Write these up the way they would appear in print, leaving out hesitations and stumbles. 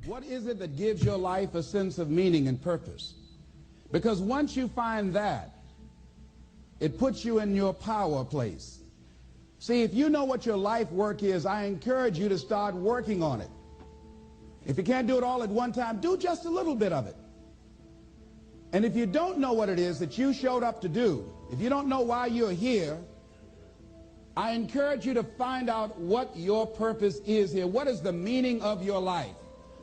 What is it that gives your life a sense of meaning and purpose? Because once you find that, it puts you in your power place. See, if you know what your life work is, I encourage you to start working on it. If you can't do it all at one time, do just a little bit of it. And if you don't know what it is that you showed up to do, if you don't know why you're here, I encourage you to find out what your purpose is here. What is the meaning of your life?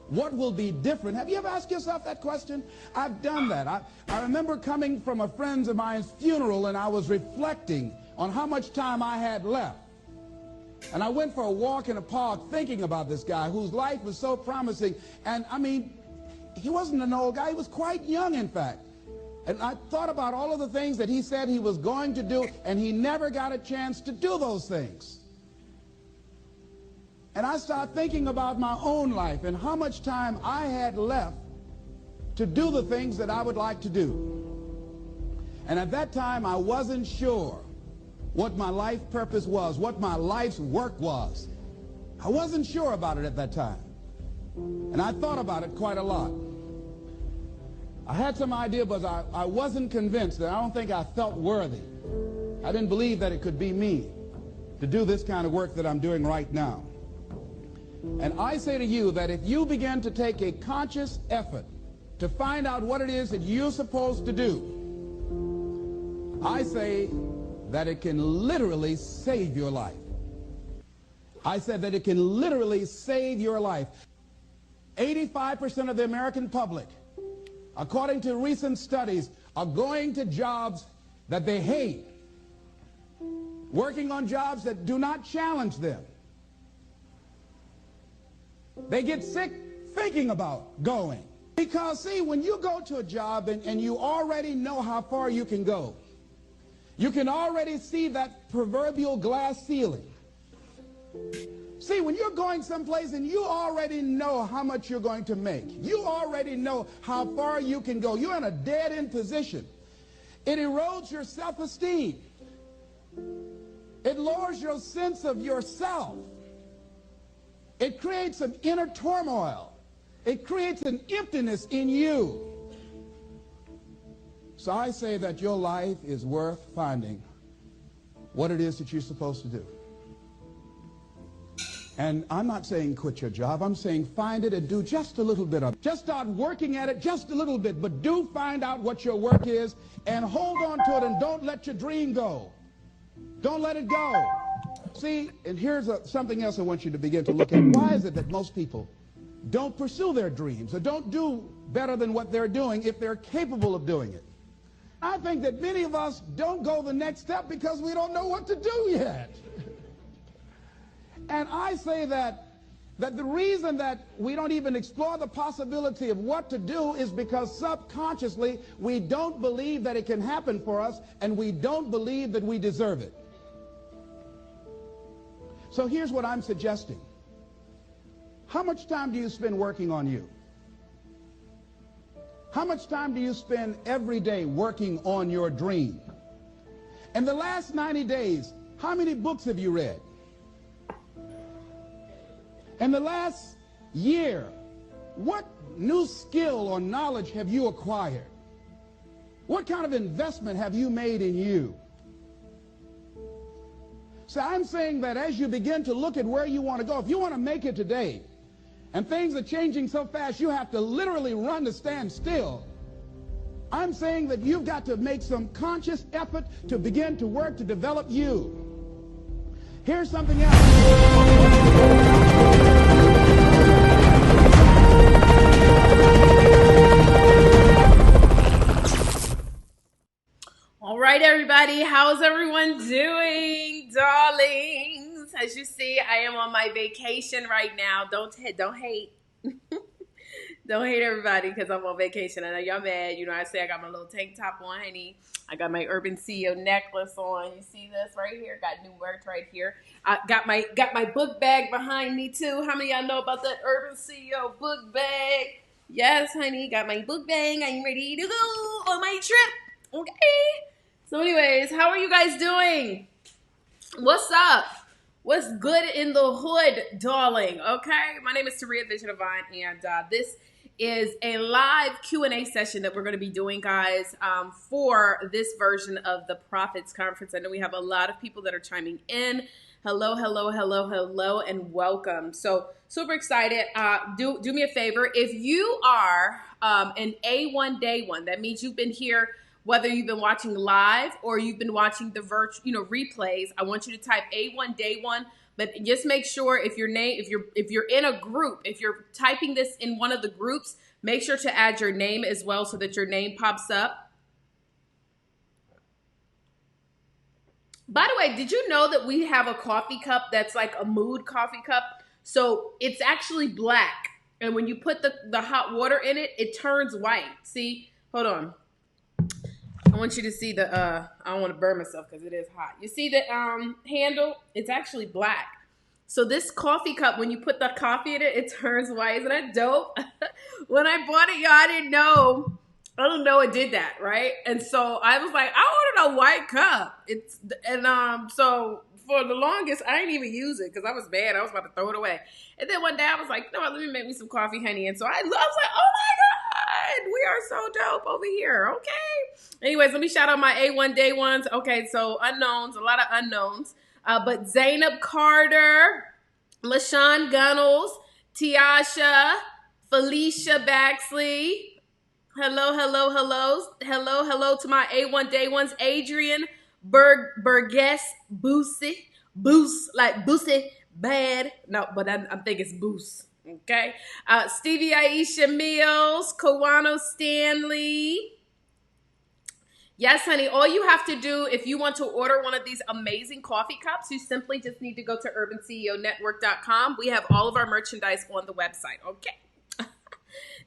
What will be different? Have you ever asked yourself that question? I've done that. I remember coming from a friend of mine's funeral, and I was reflecting on how much time I had left. And I went for a walk in a park thinking about this guy whose life was so promising. And I mean, he wasn't an old guy. He was quite young, in fact. And I thought about all of the things that he said he was going to do, and he never got a chance to do those things. And I started thinking about my own life and how much time I had left to do the things that I would like to do. And at that time, I wasn't sure what my life purpose was, what my life's work was. I wasn't sure about it at that time. And I thought about it quite a lot. I had some idea, but I wasn't convinced. And I don't think I felt worthy. I didn't believe that it could be me to do this kind of work that I'm doing right now. And I say to you that if you begin to take a conscious effort to find out what it is that you're supposed to do, I say that it can literally save your life. I said that it can literally save your life. 85% of the American public, according to recent studies, are going to jobs that they hate, working on jobs that do not challenge them. They get sick thinking about going. Because, see, when you go to a job and you already know how far you can go, you can already see that proverbial glass ceiling. See, when you're going someplace and you already know how much you're going to make, you already know how far you can go, you're in a dead-end position. It erodes your self-esteem. It lowers your sense of yourself. It creates an inner turmoil. It creates an emptiness in you. So I say that your life is worth finding what it is that you're supposed to do. And I'm not saying quit your job. I'm saying find it and do just a little bit of it. Just start working at it just a little bit, but do find out what your work is and hold on to it and don't let your dream go. Don't let it go. See, and here's something else I want you to begin to look at. Why is it that most people don't pursue their dreams or don't do better than what they're doing if they're capable of doing it? I think that many of us don't go the next step because we don't know what to do yet. And I say that the reason that we don't even explore the possibility of what to do is because subconsciously we don't believe that it can happen for us, and we don't believe that we deserve it. So here's what I'm suggesting. How much time do you spend working on you? How much time do you spend every day working on your dream? In the last 90 days, how many books have you read? In the last year, what new skill or knowledge have you acquired? What kind of investment have you made in you? So I'm saying that as you begin to look at where you want to go, if you want to make it today, and things are changing so fast you have to literally run to stand still, I'm saying that you've got to make some conscious effort to begin to work to develop you. Here's something else. All right, everybody, how's everyone doing, darlings? As you see, I am on my vacation right now. Don't hate. Don't hate, everybody, because I'm on vacation. I know y'all mad. You know, I say I got my little tank top on, honey. I got my Urban CEO necklace on. You see this right here? Got new merch right here. I got my book bag behind me too. How many of y'all know about that Urban CEO book bag? Yes, honey, got my book bag. I'm ready to go on my trip. Okay. So anyways, how are you guys doing? What's up? What's good in the hood, darling? Okay, my name is Taria Vision Divine, and this is a live Q&A session that we're going to be doing, guys, for this version of the Prophets Conference. I know we have a lot of people that are chiming in. Hello, hello, hello, hello, and welcome. So super excited. Do me a favor. If you are an A1 day one, that means you've been here, whether you've been watching live or you've been watching the replays. I want you to type A1 day one, but just make sure if you're in a group, if you're typing this in one of the groups, make sure to add your name as well so that your name pops up. By the way, did you know that we have a coffee cup that's like a mood coffee cup? So it's actually black. And when you put the hot water in it, it turns white. See? Hold on. I want you to see the, I don't want to burn myself because it is hot. You see the handle? It's actually black. So this coffee cup, when you put the coffee in it, it turns white. Isn't that dope? When I bought it, y'all, I didn't know it did that, right? And so I was like, I ordered a white cup. So for the longest, I didn't even use it because I was mad. I was about to throw it away. And then one day I was like, no, let me make me some coffee, honey. And so I was like, oh my God, we are so dope over here. Okay. Anyways, let me shout out my A1 day ones. Okay, so unknowns, a lot of unknowns. But Zainab Carter, LaShawn Gunnels, Tiasha, Felicia Baxley. Hello, hello, hello. Hello, hello to my A1 day ones. Adrian Burgess Boosie. Boost, like Boosie bad. No, but I think it's Boost. Okay. Stevie Aisha Mills, Kawano Stanley. Yes, honey. All you have to do if you want to order one of these amazing coffee cups, you simply just need to go to urbanceonetwork.com. We have all of our merchandise on the website. Okay.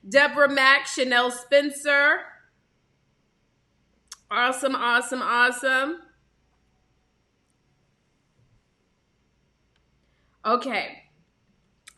Deborah Mack, Chanel Spencer. Awesome, awesome, awesome. Okay.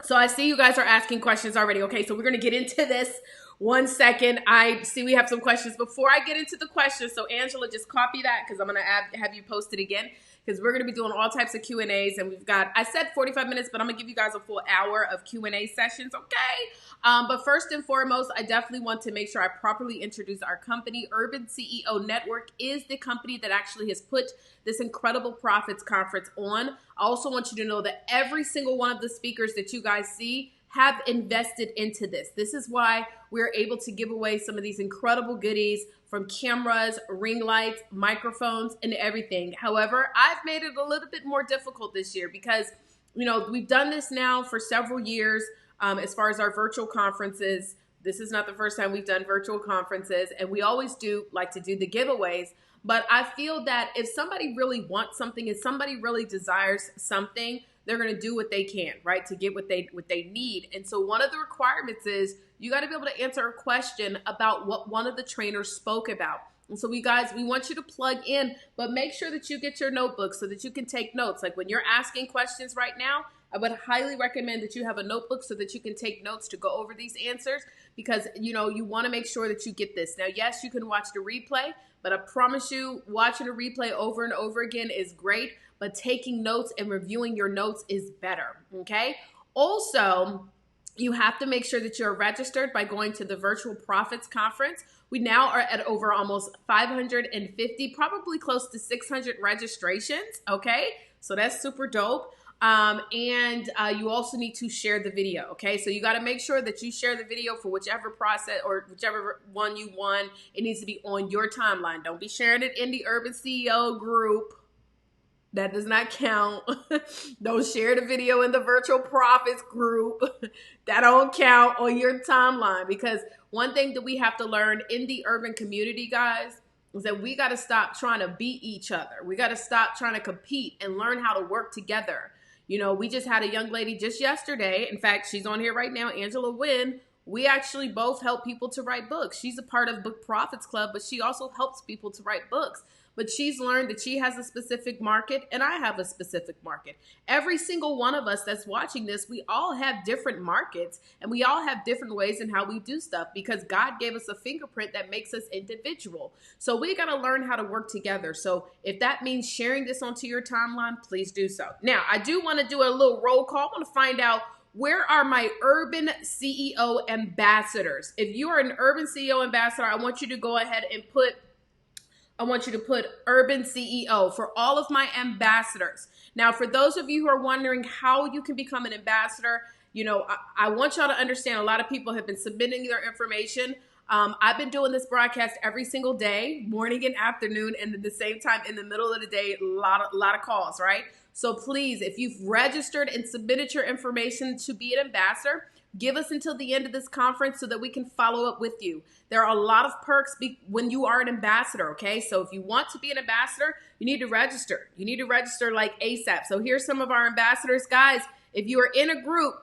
So I see you guys are asking questions already. Okay, so we're going to get into this. 1 second. I see we have some questions. Before I get into the questions, so Angela, just copy that because I'm going to have you post it again because we're going to be doing all types of Q&As. And we've got, I said 45 minutes, but I'm going to give you guys a full hour of Q&A sessions, okay? But first and foremost, I definitely want to make sure I properly introduce our company. Urban CEO Network is the company that actually has put this incredible Prophets Conference on. I also want you to know that every single one of the speakers that you guys see have invested into this. This is why we're able to give away some of these incredible goodies from cameras, ring lights, microphones, and everything. However, I've made it a little bit more difficult this year because, we've done this now for several years as far as our virtual conferences. This is not the first time we've done virtual conferences, and we always do like to do the giveaways. But I feel that if somebody really wants something, if somebody really desires something, they're going to do what they can, right, to get what they need. And so one of the requirements is you got to be able to answer a question about what one of the trainers spoke about. And so we want you to plug in, but make sure that you get your notebook so that you can take notes. Like when you're asking questions right now, I would highly recommend that you have a notebook so that you can take notes to go over these answers because, you want to make sure that you get this. Now, yes, you can watch the replay, but I promise you watching a replay over and over again is great, but taking notes and reviewing your notes is better, okay? Also, you have to make sure that you're registered by going to the Virtual Prophets Conference. We now are at over almost 550, probably close to 600 registrations, okay? So that's super dope. And you also need to share the video, okay? So you got to make sure that you share the video for whichever process or whichever one you won. It needs to be on your timeline. Don't be sharing it in the Urban CEO group. That does not count. Don't share the video in the Virtual Prophets group. That don't count on your timeline because one thing that we have to learn in the urban community, guys, is that we got to stop trying to beat each other. We got to stop trying to compete and learn how to work together. We just had a young lady just yesterday. In fact, she's on here right now, Angela Wynn. We actually both help people to write books. She's a part of Book Prophets Club, but she also helps people to write books. but she's learned that she has a specific market and I have a specific market. Every single one of us that's watching this, we all have different markets and we all have different ways in how we do stuff because God gave us a fingerprint that makes us individual. So we got to learn how to work together. So if that means sharing this onto your timeline, please do so. Now, I do want to do a little roll call. I want to find out, where are my Urban CEO ambassadors? If you are an Urban CEO ambassador, I want you to go ahead and put Urban CEO for all of my ambassadors. Now, for those of you who are wondering how you can become an ambassador, I want y'all to understand a lot of people have been submitting their information. I've been doing this broadcast every single day, morning and afternoon, and at the same time in the middle of the day, a lot of calls, right? So please, if you've registered and submitted your information to be an ambassador, give us until the end of this conference so that we can follow up with you. There are a lot of perks when you are an ambassador, okay? So if you want to be an ambassador, you need to register. You need to register like ASAP. So here's some of our ambassadors. Guys, if you are in a group,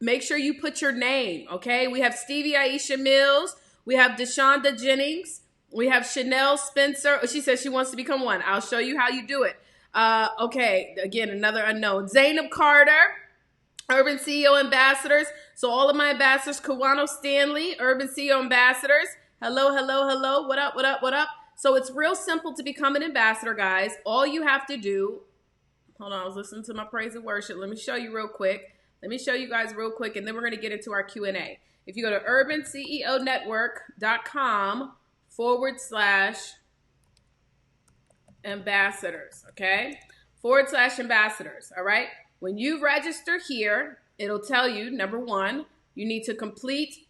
make sure you put your name, okay? We have Stevie Aisha Mills. We have Deshonda Jennings. We have Chanel Spencer. She says she wants to become one. I'll show you how you do it. Okay, again, another unknown. Zainab Carter, Urban CEO ambassadors. So all of my ambassadors, Kawano Stanley, Urban CEO ambassadors. Hello, hello, hello. What up, what up, what up? So it's real simple to become an ambassador, guys. All you have to do, hold on, I was listening to my praise and worship. Let me show you real quick. Let me show you guys real quick, and then we're going to get into our Q&A. If you go to urbanceonetwork.com/ambassadors, okay? /ambassadors, all right? When you register here, it'll tell you, number one, you need to complete,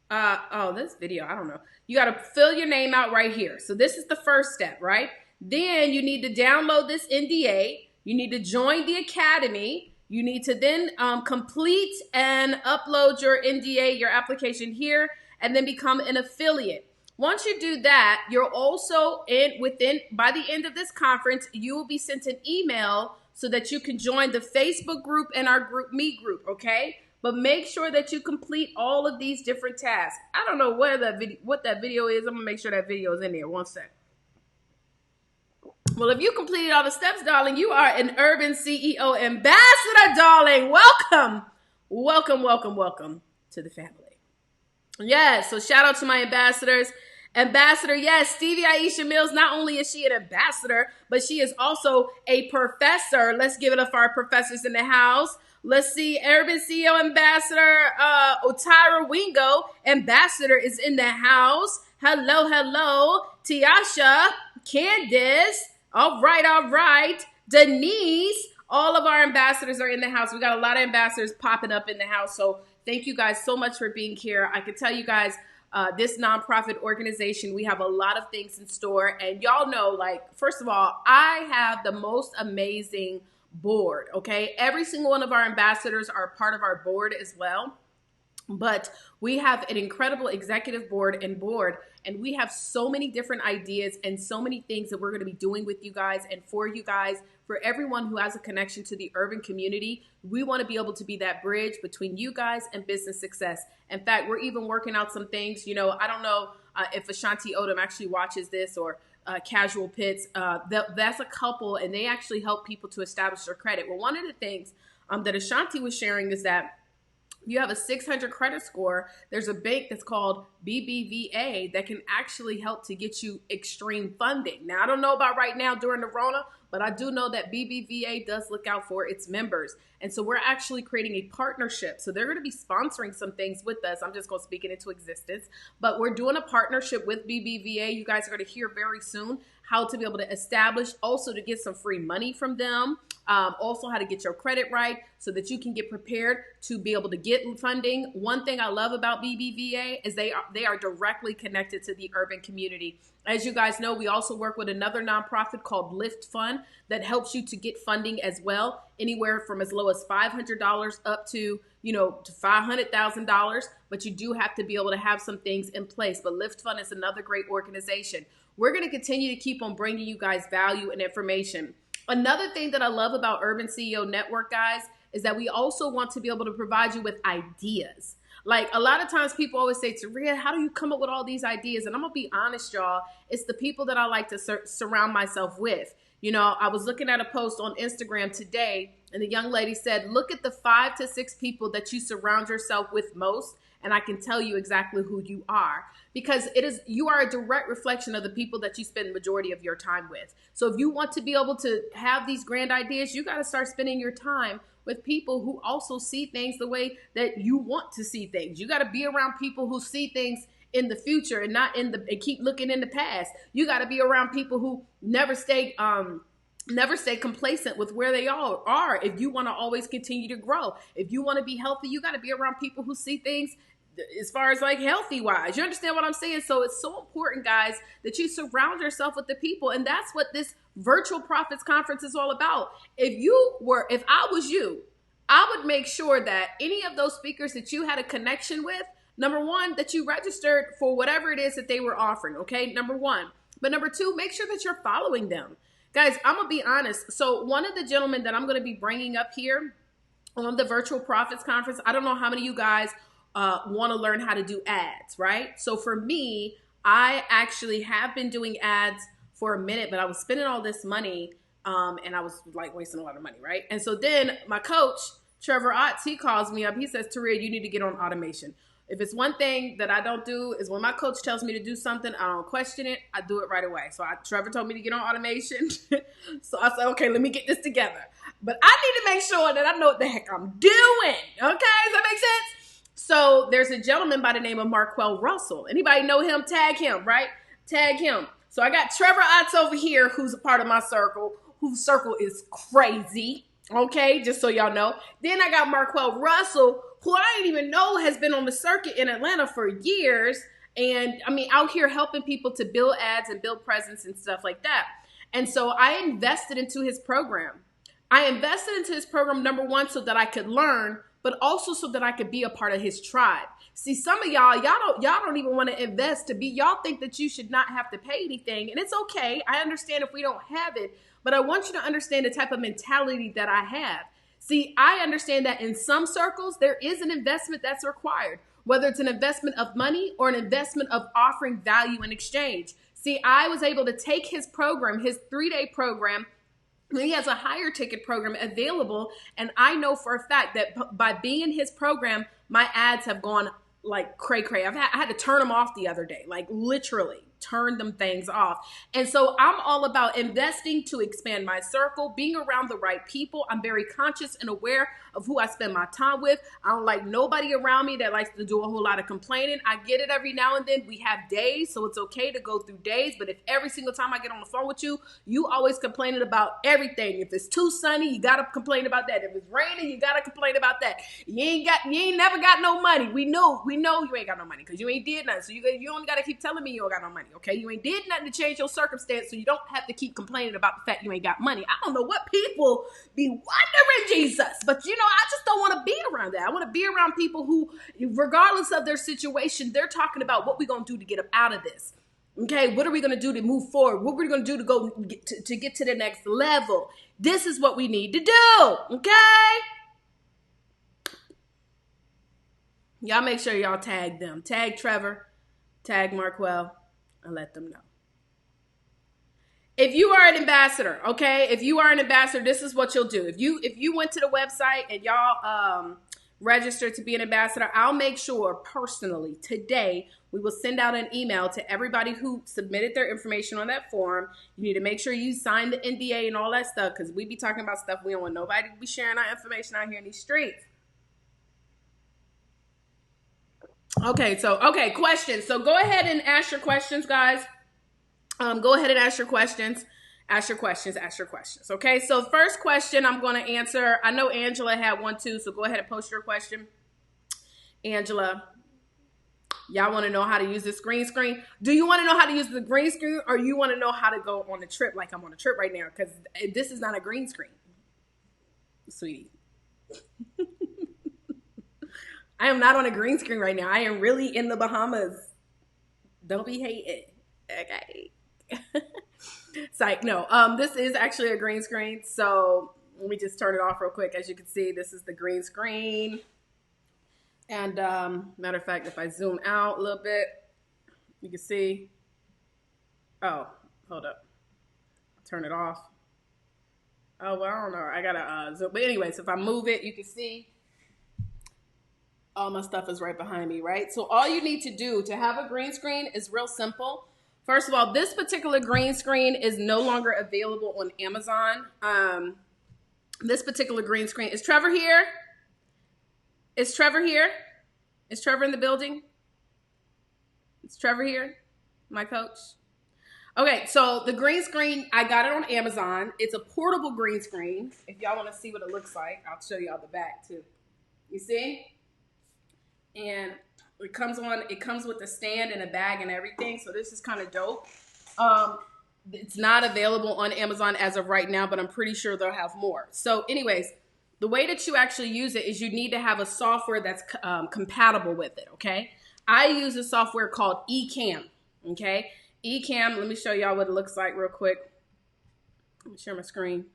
this video, I don't know. You got to fill your name out right here. So this is the first step, right? Then you need to download this NDA. You need to join the academy. You need to then complete and upload your NDA, your application here, and then become an affiliate. Once you do that, you're also by the end of this conference, you will be sent an email so that you can join the Facebook group and our Group Me group, okay? But make sure that you complete all of these different tasks. I don't know what that video is. I'm gonna make sure that video is in there. One sec. Well, if you completed all the steps, darling, you are an Urban CEO ambassador, darling. Welcome. Welcome, welcome, welcome to the family. Yes, so shout out to my ambassadors. Ambassador, yes, Stevie Aisha Mills, not only is she an ambassador, but she is also a professor. Let's give it up for our professors in the house. Let's see, Urban CEO Ambassador Otira Wingo, ambassador, is in the house. Hello, hello. Tiasha, Candace, all right. Denise, all of our ambassadors are in the house. We got a lot of ambassadors popping up in the house. So thank you guys so much for being here. I can tell you guys, this nonprofit organization, we have a lot of things in store. And y'all know, first of all, I have the most amazing board, okay? Every single one of our ambassadors are part of our board as well. But we have an incredible executive board, and we have so many different ideas and so many things that we're going to be doing with you guys and for you guys, for everyone who has a connection to the urban community. We want to be able to be that bridge between you guys and business success. In fact, we're even working out some things. I don't know if Ashanti Odom actually watches this, or Casual Pits. That's a couple, and they actually help people to establish their credit. Well, one of the things that Ashanti was sharing is that you have a 600 credit score. There's a bank that's called BBVA that can actually help to get you extreme funding. Now, I don't know about right now during the Rona, but I do know that BBVA does look out for its members. And so we're actually creating a partnership. So they're going to be sponsoring some things with us. I'm just going to speak it into existence. But we're doing a partnership with BBVA. You guys are going to hear very soon how to be able to establish, also to get some free money from them. Also how to get your credit right so that you can get prepared to be able to get funding. One thing I love about BBVA is they are directly connected to the urban community. As you guys know, we also work with another nonprofit called Lift Fund that helps you to get funding as well, anywhere from as low as $500 up to $500,000. But you do have to be able to have some things in place. But Lift Fund is another great organization. We're going to continue to keep on bringing you guys value and information. Another thing that I love about Urban CEO Network, guys, is that we also want to be able to provide you with ideas. Like a lot of times people always say, Taria, how do you come up with all these ideas? And I'm going to be honest, y'all. It's the people that I like to surround myself with. You know, I was looking at a post on Instagram today, and the young lady said, look at the 5 to 6 people that you surround yourself with most, and I can tell you exactly who you are. Because you are a direct reflection of the people that you spend the majority of your time with. So if you want to be able to have these grand ideas, you got to start spending your time with people who also see things the way that you want to see things. You got to be around people who see things in the future and not and keep looking in the past. You got to be around people who never stay complacent with where they all are. If you want to always continue to grow, if you want to be healthy, you got to be around people who see things as far as like healthy wise. You understand what I'm saying? So it's so important, guys, that you surround yourself with the people. And that's what this virtual profits conference is all about. If I was you, I would make sure that any of those speakers that you had a connection with, number one, that you registered for whatever it is that they were offering. Okay. Number one, but number two, make sure that you're following them. Guys, I'm going to be honest. So one of the gentlemen that I'm going to be bringing up here on the virtual profits conference, I don't know how many of you guys want to learn how to do ads, right? So for me, I actually have been doing ads for a minute, but I was spending all this money and I was like wasting a lot of money, right? And so then my coach, Trevor Otts, he calls me up. He says, Taria, you need to get on automation. If it's one thing that I don't do is when my coach tells me to do something, I don't question it. I do it right away. So Trevor told me to get on automation. So I said, okay, let me get this together. But I need to make sure that I know what the heck I'm doing. Okay, does that make sense? So there's a gentleman by the name of Marquell Russell. Anybody know him? Tag him, right? Tag him. So I got Trevor Otts over here, who's a part of my circle, whose circle is crazy. Okay, just so y'all know. Then I got Marquell Russell, who I didn't even know has been on the circuit in Atlanta for years. And I mean, out here helping people to build ads and build presence and stuff like that. And so I invested into his program. Number one, so that I could learn, but also so that I could be a part of his tribe. See, some of y'all don't even want to invest y'all think that you should not have to pay anything. And it's okay. I understand if we don't have it, but I want you to understand the type of mentality that I have. See, I understand that in some circles, there is an investment that's required, whether it's an investment of money or an investment of offering value in exchange. See, I was able to take his program, his 3-day program. He has a higher ticket program available. And I know for a fact that by being in his program, my ads have gone like cray. I had to turn them off the other day, like literally turn them things off. And so I'm all about investing to expand my circle, being around the right people. I'm very conscious and aware of who I spend my time with. I don't like nobody around me that likes to do a whole lot of complaining. I get it every now and then. We have days, so it's okay to go through days. But if every single time I get on the phone with you, you always complaining about everything. If it's too sunny, you gotta complain about that. If it's raining, you gotta complain about that. You ain't never got no money. We know you ain't got no money because you ain't did nothing. So you only gotta keep telling me you don't got no money. Okay, you ain't did nothing to change your circumstance, so you don't have to keep complaining about the fact you ain't got money. I don't know what people be wondering, Jesus, but I just don't want to be around that. I want to be around people who, regardless of their situation, they're talking about what we're gonna do to get up out of this. Okay, what are we gonna do to move forward? What we're gonna do to go to get to the next level? This is what we need to do. Okay. Y'all make sure y'all tag them. Tag Trevor, tag Marquell, and let them know. If you are an ambassador, okay? If you are an ambassador, this is what you'll do. If you went to the website and y'all registered to be an ambassador, I'll make sure personally today we will send out an email to everybody who submitted their information on that form. You need to make sure you sign the NDA and all that stuff because we be talking about stuff we don't want nobody to be sharing our information out here in these streets. Okay, questions. So go ahead and ask your questions, guys. Go ahead and ask your questions. Okay, so first question I'm going to answer. I know Angela had one too, so go ahead and post your question. Angela, y'all want to know how to use this green screen? Do you want to know how to use the green screen or you want to know how to go on a trip like I'm on a trip right now? Because this is not a green screen, sweetie. I am not on a green screen right now. I am really in the Bahamas. Don't be hating. Okay. Psych. No, this is actually a green screen. So let me just turn it off real quick. As you can see, this is the green screen. And matter of fact, if I zoom out a little bit, you can see, oh, hold up, turn it off. Oh, well, I don't know, I gotta zoom, but anyways, if I move it, you can see all my stuff is right behind me, right? So all you need to do to have a green screen is real simple. First of all, this particular green screen is no longer available on Amazon. This particular green screen, is Trevor here? Is Trevor here? Is Trevor in the building? Is Trevor here, my coach? Okay, so the green screen, I got it on Amazon. It's a portable green screen. If y'all want to see what it looks like, I'll show y'all the back too. You see? And it comes with a stand and a bag and everything. So this is kind of dope. It's not available on Amazon as of right now, but I'm pretty sure they'll have more. So anyways, the way that you actually use it is you need to have a software that's compatible with it, okay? I use a software called Ecamm, okay? Ecamm, let me show y'all what it looks like real quick. Let me share my screen.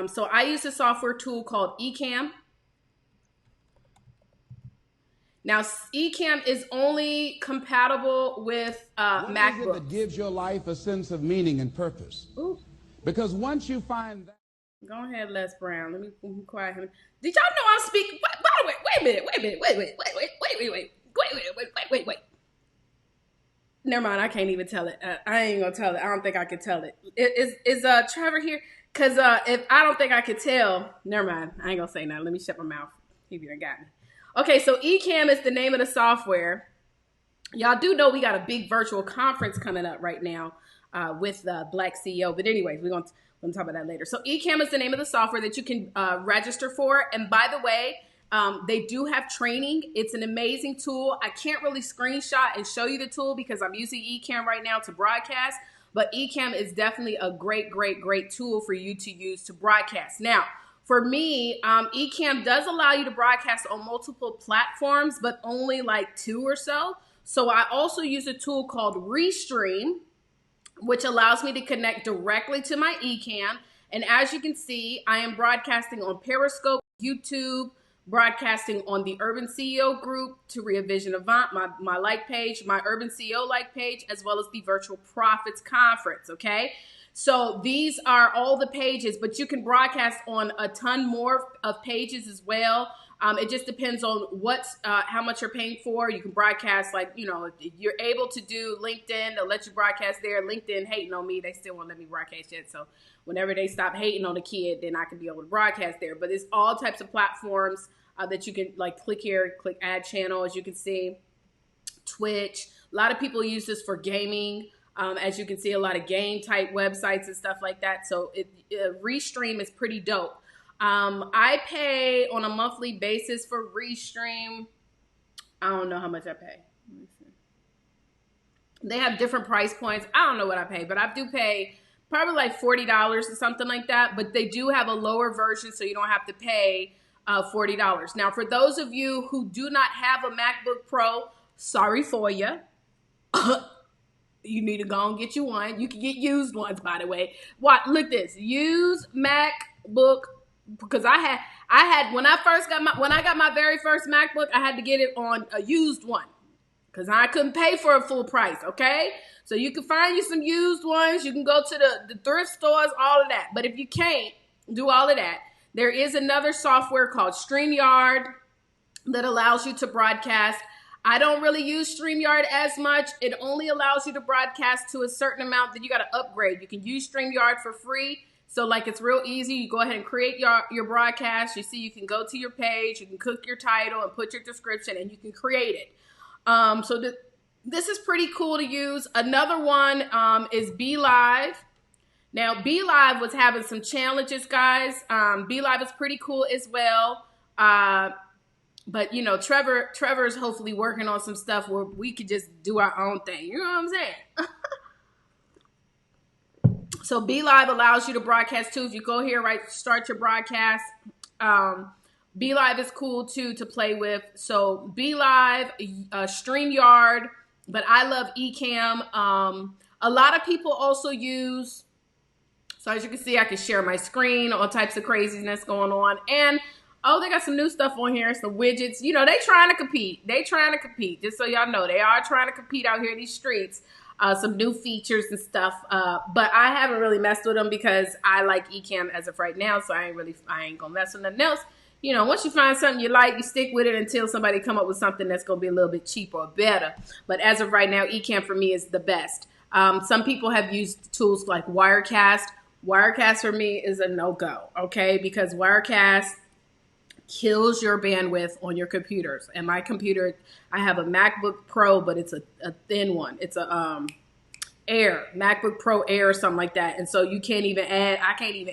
So I use a software tool called Ecamm. Now, Ecamm is only compatible with MacBooks. What is it that gives your life a sense of meaning and purpose? Ooh. Because once you find that... Go ahead, Les Brown. Let me quiet him. Did y'all know I'm speaking? By the way, wait a minute. Never mind, I can't even tell it. I ain't gonna tell it. I don't think I can tell it. Is Trevor here? Because if I don't think I could tell, never mind. I ain't gonna say nothing. Let me shut my mouth. He done got me. Okay, so Ecamm is the name of the software. Y'all do know we got a big virtual conference coming up right now with the Black CEO. But anyways, we're going to talk about that later. So Ecamm is the name of the software that you can register for. And by the way, they do have training. It's an amazing tool. I can't really screenshot and show you the tool because I'm using Ecamm right now to broadcast. But Ecamm is definitely a great tool for you to use to broadcast. Now, for me, Ecamm does allow you to broadcast on multiple platforms, but only like 2 or so. So I also use a tool called Restream, which allows me to connect directly to my Ecamm. And as you can see, I am broadcasting on Periscope, YouTube, broadcasting on the Urban CEO group, to Vision Avant, my like page, my Urban CEO like page, as well as the Virtual Profits Conference, okay? So these are all the pages, but you can broadcast on a ton more of pages as well. It just depends on how much you're paying for. You can broadcast, like, you know, you're able to do LinkedIn. They'll let you broadcast there. LinkedIn hating on me. They still won't let me broadcast yet. So whenever they stop hating on the kid, then I can be able to broadcast there. But it's all types of platforms that you can, like, click here, click add channel, as you can see. Twitch. A lot of people use this for gaming. As you can see, a lot of game type websites and stuff like that. So Restream is pretty dope. I pay on a monthly basis for Restream. I don't know how much I pay. Let me see. They have different price points. I don't know what I pay, but I do pay probably like $40 or something like that. But they do have a lower version, so you don't have to pay $40. Now, for those of you who do not have a MacBook Pro, sorry for you. You need to go and get you one. You can get used ones, by the way. Look this. Used MacBook, because I had when I got my very first MacBook, I had to get it on a used one because I couldn't pay for a full price, okay? So you can find you some used ones. You can go to the thrift stores, all of that. But if you can't do all of that, there is another software called StreamYard that allows you to broadcast. I don't really use StreamYard as much. It only allows you to broadcast to a certain amount that you got to upgrade. You can use StreamYard for free. So like, it's real easy. You go ahead and create your broadcast. You see, you can go to your page, you can cook your title and put your description, and you can create it. So this is pretty cool to use. Another one is BeLive. Now, BeLive was having some challenges, guys. BeLive is pretty cool as well. But, you know, Trevor's hopefully working on some stuff where we could just do our own thing. You know what I'm saying? So BeLive allows you to broadcast too. If you go here, right, start your broadcast. BeLive is cool too to play with. So BeLive, StreamYard, but I love Ecamm. A lot of people also use, so as you can see, I can share my screen, all types of craziness going on. And Oh, they got some new stuff on here, some widgets. You know, they trying to compete. Just so y'all know, they are trying to compete out here in these streets. Some new features and stuff. But I haven't really messed with them because I like Ecamm as of right now, so I ain't gonna mess with nothing else. You know, once you find something you like, you stick with it until somebody come up with something that's gonna be a little bit cheaper or better. But as of right now, Ecamm for me is the best. Some people have used tools like Wirecast. Wirecast for me is a no-go, okay? Because Wirecast kills your bandwidth on your computers. And my computer, I have a MacBook Pro, but it's a thin one. It's a Air, MacBook Pro Air or something like that. And so I can't even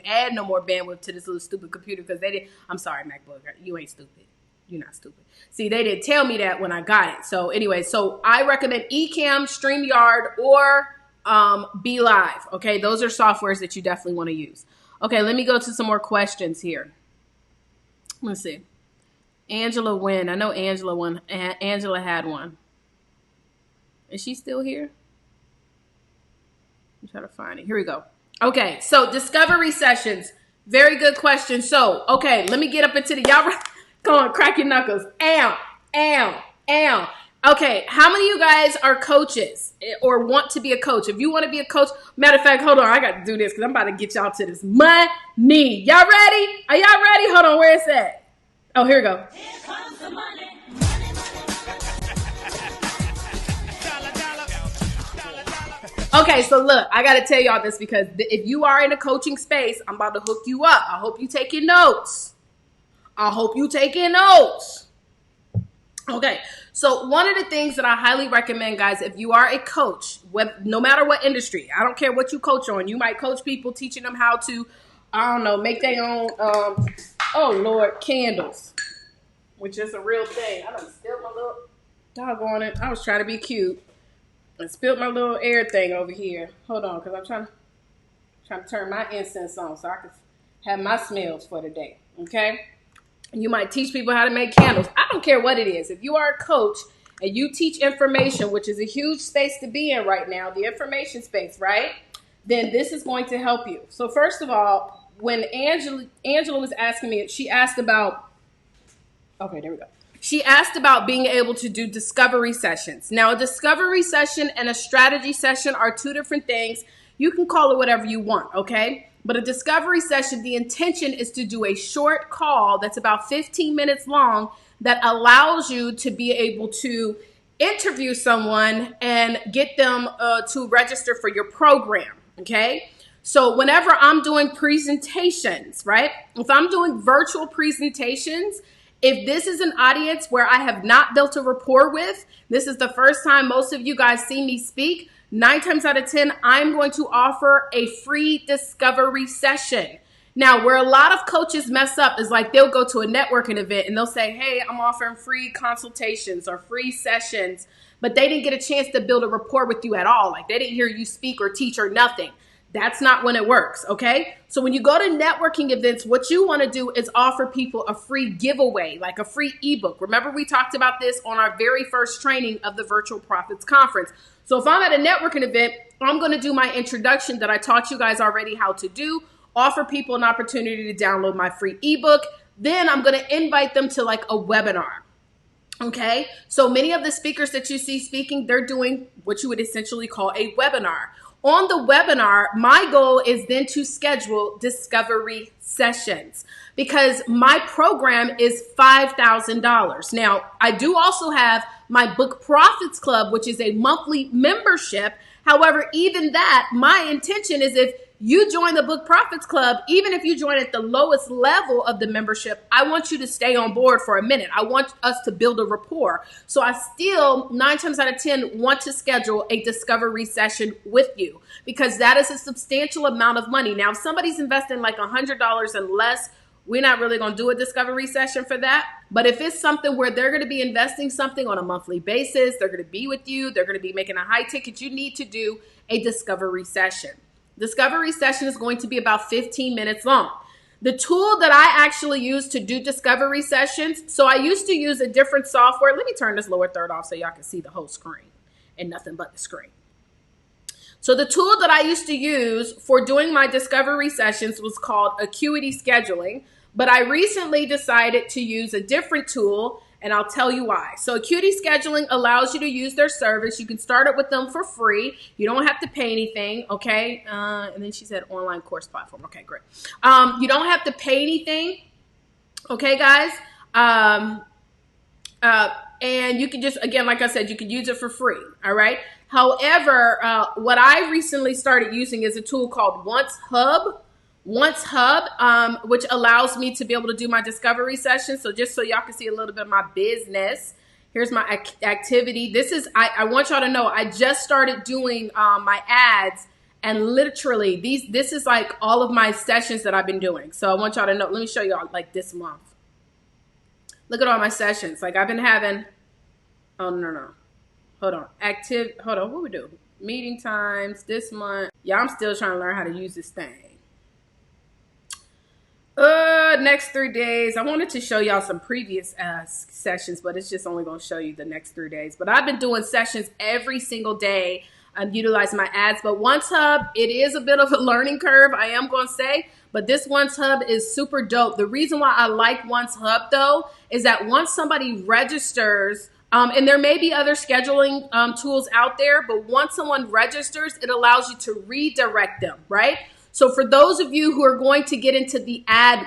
add no more bandwidth to this little stupid computer because I'm sorry, MacBook, you ain't stupid. You're not stupid. See, they didn't tell me that when I got it. So anyway, so I recommend Ecamm, StreamYard, or Be Live. Okay, those are softwares that you definitely want to use. Okay, let me go to some more questions here. Let's see. Angela Wynn. I know Angela had one. Is she still here? I'm trying to find it. Here we go. Okay, so discovery sessions. Very good question. So, okay, let me get up into y'all. Come on, crack your knuckles. Ow. Okay, how many of you guys are coaches or want to be a coach? If you want to be a coach, matter of fact, hold on, I got to do this because I'm about to get y'all to this money. Y'all ready? Are y'all ready? Hold on, where is that? Oh, here we go. Here comes the money. Okay, so look, I got to tell y'all this because if you are in a coaching space, I'm about to hook you up. I hope you taking notes. Okay, so one of the things that I highly recommend, guys, if you are a coach, no matter what industry, I don't care what you coach on. You might coach people, teaching them how to, I don't know, make their own, candles, which is a real thing. I done spilled my little, doggone it. I was trying to be cute. I spilled my little air thing over here. Hold on, because I'm trying to turn my incense on so I can have my smells for the day, okay? You might teach people how to make candles. I don't care what it is. If you are a coach and you teach information, which is a huge space to be in right now, the information space, right? Then this is going to help you. So first of all, when Angela was asking me, she asked about, okay, there we go. She asked about being able to do discovery sessions. Now, a discovery session and a strategy session are two different things. You can call it whatever you want, okay? But a discovery session, the intention is to do a short call that's about 15 minutes long that allows you to be able to interview someone and get them to register for your program, okay? So whenever I'm doing presentations, right? If I'm doing virtual presentations, if this is an audience where I have not built a rapport with, this is the first time most of you guys see me speak, 9 times out of 10, I'm going to offer a free discovery session. Now, where a lot of coaches mess up is like they'll go to a networking event and they'll say, hey, I'm offering free consultations or free sessions, but they didn't get a chance to build a rapport with you at all. Like they didn't hear you speak or teach or nothing. That's not when it works, okay? So when you go to networking events, what you want to do is offer people a free giveaway, like a free ebook. Remember, we talked about this on our very first training of the Virtual Profits Conference. So if I'm at a networking event, I'm going to do my introduction that I taught you guys already how to do, offer people an opportunity to download my free ebook. Then I'm going to invite them to like a webinar. Okay, so many of the speakers that you see speaking, they're doing what you would essentially call a webinar. On the webinar, my goal is then to schedule discovery sessions because my program is $5,000. Now, I do also have my Book Profits Club, which is a monthly membership. However, even that, my intention is if you join the Book Profits Club, even if you join at the lowest level of the membership, I want you to stay on board for a minute. I want us to build a rapport. So I still, 9 times out of 10, want to schedule a discovery session with you because that is a substantial amount of money. Now, if somebody's investing like $100 and less, we're not really going to do a discovery session for that. But if it's something where they're going to be investing something on a monthly basis, they're going to be with you, they're going to be making a high ticket, you need to do a discovery session. Discovery session is going to be about 15 minutes long. The tool that I actually use to do discovery sessions, so I used to use a different software. Let me turn this lower third off so y'all can see the whole screen and nothing but the screen. So the tool that I used to use for doing my discovery sessions was called Acuity Scheduling. But I recently decided to use a different tool, and I'll tell you why. So Acuity Scheduling allows you to use their service. You can start it with them for free. You don't have to pay anything, okay? And then she said online course platform. Okay, great. You don't have to pay anything, okay, guys? And you can just, again, like I said, you can use it for free, all right? However, what I recently started using is a tool called OnceHub. Which allows me to be able to do my discovery sessions. So just so y'all can see a little bit of my business, here's my activity. This is, I want y'all to know, I just started doing my ads, and literally this is like all of my sessions that I've been doing. So I want y'all to know, let me show y'all like this month. Look at all my sessions. Like I've been having, oh, no. Hold on. What we do? Meeting times this month. Yeah, I'm still trying to learn how to use this thing. Next 3 days. I wanted to show y'all some previous sessions, but it's just only going to show you the next 3 days. But I've been doing sessions every single day. I'm utilizing my ads. But OnceHub, it is a bit of a learning curve, I am going to say. But this OnceHub is super dope. The reason why I like OnceHub, though, is that once somebody registers, and there may be other scheduling tools out there, but once someone registers, it allows you to redirect them, right? So for those of you who are going to get into the ad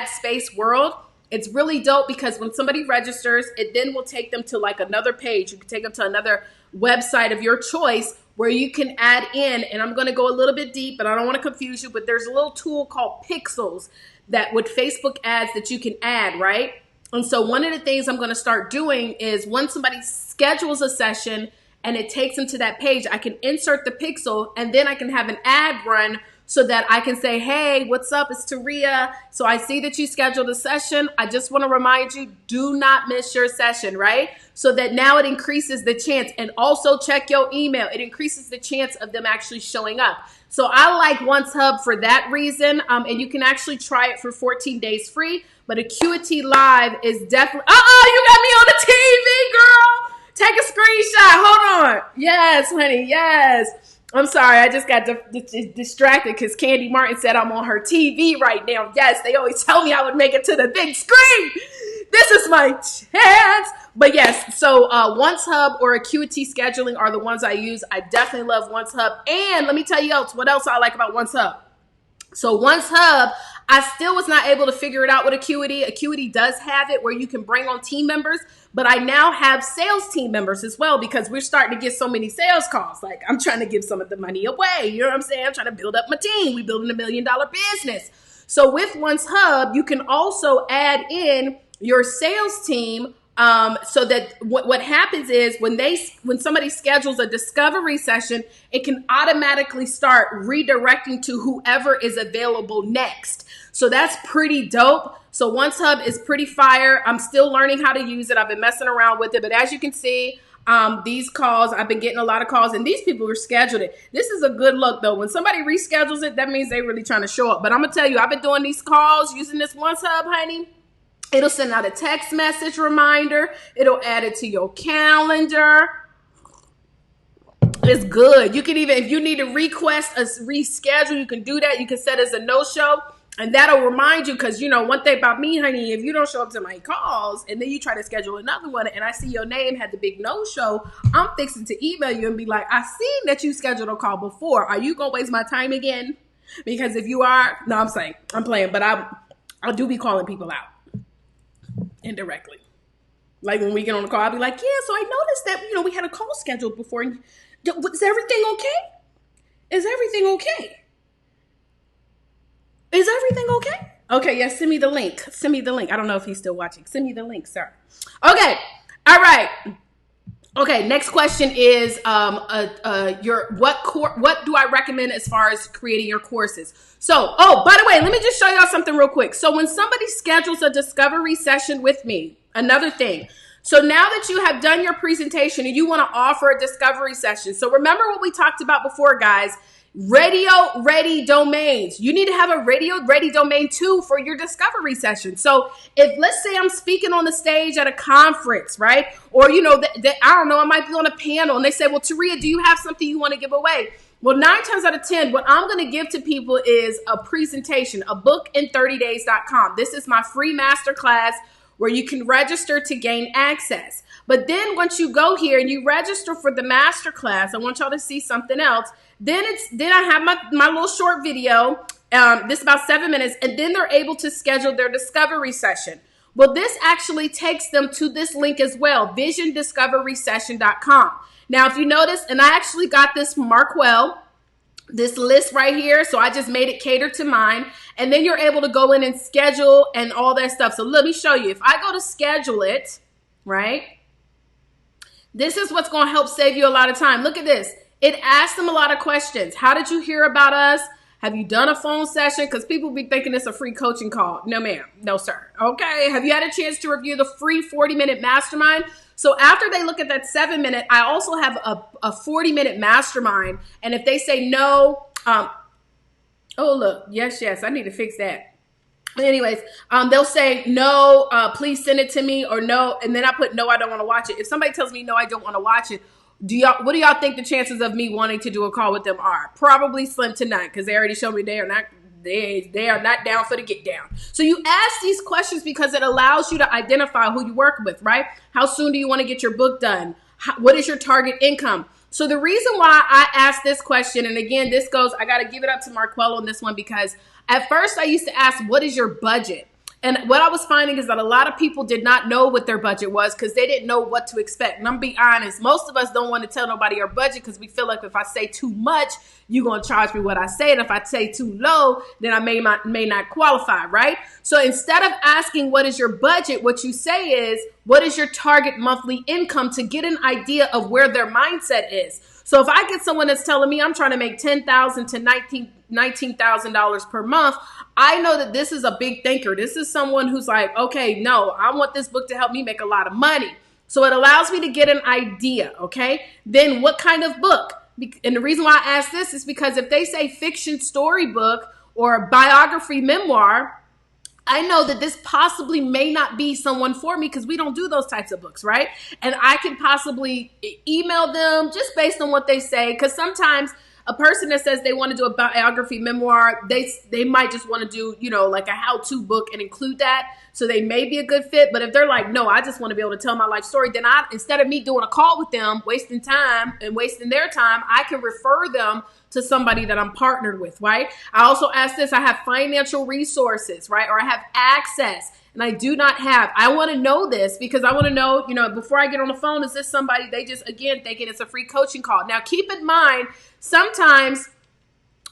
space world, it's really dope because when somebody registers, it then will take them to like another page. You can take them to another website of your choice where you can add in, and I'm going to go a little bit deep, but I don't want to confuse you, but there's a little tool called Pixels that with Facebook ads that you can add, right? And so one of the things I'm going to start doing is when somebody schedules a session and it takes them to that page, I can insert the pixel and then I can have an ad run so that I can say, hey, what's up? It's Taria. So I see that you scheduled a session. I just want to remind you, do not miss your session, right? So that now it increases the chance. And also check your email. It increases the chance of them actually showing up. So I like OnceHub for that reason. And you can actually try it for 14 days free. But Acuity Live is definitely, you got me on the TV, girl. Take a screenshot. Hold on. Yes, honey. Yes. I'm sorry. I just got distracted because Candy Martin said I'm on her TV right now. Yes, they always tell me I would make it to the big screen. This is my chance. But yes, so OnceHub or Acuity Scheduling are the ones I use. I definitely love OnceHub. And let me tell you what else I like about OnceHub. So OnceHub, I still was not able to figure it out with Acuity. Acuity does have it where you can bring on team members, but I now have sales team members as well because we're starting to get so many sales calls. Like I'm trying to give some of the money away. You know what I'm saying? I'm trying to build up my team. We're building $1 million business. So with OnceHub, you can also add in your sales team so that what happens is when somebody schedules a discovery session, it can automatically start redirecting to whoever is available next. So that's pretty dope. So OnceHub is pretty fire. I'm still learning how to use it. I've been messing around with it, but as you can see, these calls, I've been getting a lot of calls, and these people are scheduled it. This is a good look though. When somebody reschedules it, that means they're really trying to show up. But I'm gonna tell you, I've been doing these calls using this OnceHub, honey. It'll send out a text message reminder. It'll add it to your calendar. It's good. You can even, if you need to request a reschedule, you can do that. You can set as a no-show, and that'll remind you. Because, you know, one thing about me, honey, if you don't show up to my calls and then you try to schedule another one and I see your name had the big no-show, I'm fixing to email you and be like, I seen that you scheduled a call before. Are you going to waste my time again? Because if you are, no, I'm playing, but I do be calling people out. Indirectly. Like when we get on the call, I'll be like, yeah, so I noticed that, you know, we had a call scheduled before. Is everything okay? Is everything okay? Is everything okay? Okay, yes, send me the link. Send me the link. I don't know if he's still watching. Send me the link, sir. Okay. All right. Okay, next question is what do I recommend as far as creating your courses? So, by the way, let me just show y'all something real quick. So when somebody schedules a discovery session with me, another thing. So now that you have done your presentation and you want to offer a discovery session. So remember what we talked about before, guys. Radio ready domains. You need to have a radio ready domain too for your discovery session. So if, let's say I'm speaking on the stage at a conference, right? Or, you know, I don't know, I might be on a panel and they say, well, Taria, do you have something you want to give away? Well, 9 times out of 10, what I'm going to give to people is a presentation, a bookin30days.com. This is my free masterclass where you can register to gain access. But then once you go here and you register for the masterclass, I want y'all to see something else. Then I have my little short video. This is about 7 minutes, and then they're able to schedule their discovery session. Well, this actually takes them to this link as well, visiondiscoverysession.com. Now, if you notice, and I actually got this from Markwell, this list right here. So I just made it cater to mine. And then you're able to go in and schedule and all that stuff. So let me show you. If I go to schedule it, right? This is what's going to help save you a lot of time. Look at this. It asks them a lot of questions. How did you hear about us? Have you done a phone session? Because people be thinking it's a free coaching call. No, ma'am. No, sir. Okay. Have you had a chance to review the free 40-minute mastermind? So after they look at that 7-minute, I also have a 40-minute mastermind. And if they say no, oh, look, yes, I need to fix that. Anyways, they'll say, no, please send it to me, or no. And then I put, no, I don't want to watch it. If somebody tells me, no, I don't want to watch it, what do y'all think the chances of me wanting to do a call with them are? Probably slim to none, because they already showed me they are not down for the get down. So you ask these questions because it allows you to identify who you work with, right? How soon do you want to get your book done? What is your target income? So the reason why I asked this question, and again, this goes, I got to give it up to Markwell on this one, because at first I used to ask, what is your budget? And what I was finding is that a lot of people did not know what their budget was because they didn't know what to expect. And I'm going to be honest, most of us don't want to tell nobody our budget because we feel like if I say too much, you're going to charge me what I say. And if I say too low, then I may not qualify, right? So instead of asking what is your budget, what you say is, what is your target monthly income, to get an idea of where their mindset is. So if I get someone that's telling me I'm trying to make $10,000 to $19,000 per month, I know that this is a big thinker. This is someone who's like, okay, no, I want this book to help me make a lot of money. So it allows me to get an idea, okay? Then what kind of book? And the reason why I ask this is because if they say fiction storybook or biography memoir, I know that this possibly may not be someone for me because we don't do those types of books, right? And I can possibly email them just based on what they say, because sometimes a person that says they want to do a biography memoir, they might just want to do, like a how-to book and include that. So they may be a good fit. But if they're like, no, I just want to be able to tell my life story, then instead of me doing a call with them, wasting time and wasting their time, I can refer them to somebody that I'm partnered with, right? I also ask this, I have financial resources, right? Or I have access. And I do not have. I want to know this because I want to know, before I get on the phone, is this somebody they just, again, thinking it's a free coaching call. Now, keep in mind, sometimes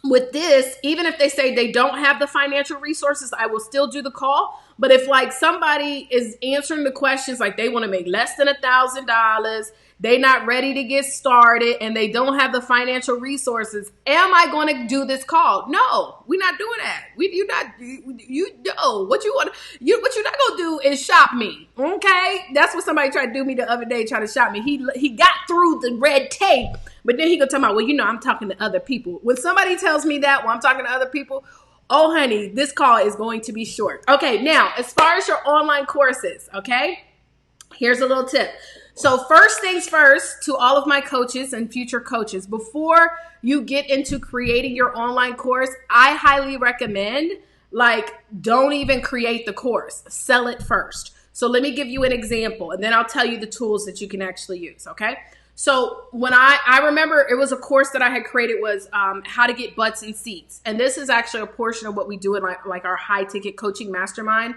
with this, even if they say they don't have the financial resources, I will still do the call. But if like somebody is answering the questions, like they want to make less than $1,000, they not ready to get started, and they don't have the financial resources, am I going to do this call? No, we're not doing that. What you're not going to do is shop me. Okay. That's what somebody tried to do me the other day, trying to shop me. He got through the red tape, but then he gonna tell me, well, I'm talking to other people. When somebody tells me that, when I'm talking to other people, oh, honey, this call is going to be short. Okay, now, as far as your online courses, okay, here's a little tip. So first things first, to all of my coaches and future coaches, before you get into creating your online course, I highly recommend, don't even create the course. Sell it first. So let me give you an example, and then I'll tell you the tools that you can actually use, okay? So when I remember it was a course that I had created was how to get butts in seats. And this is actually a portion of what we do in like our high ticket coaching mastermind.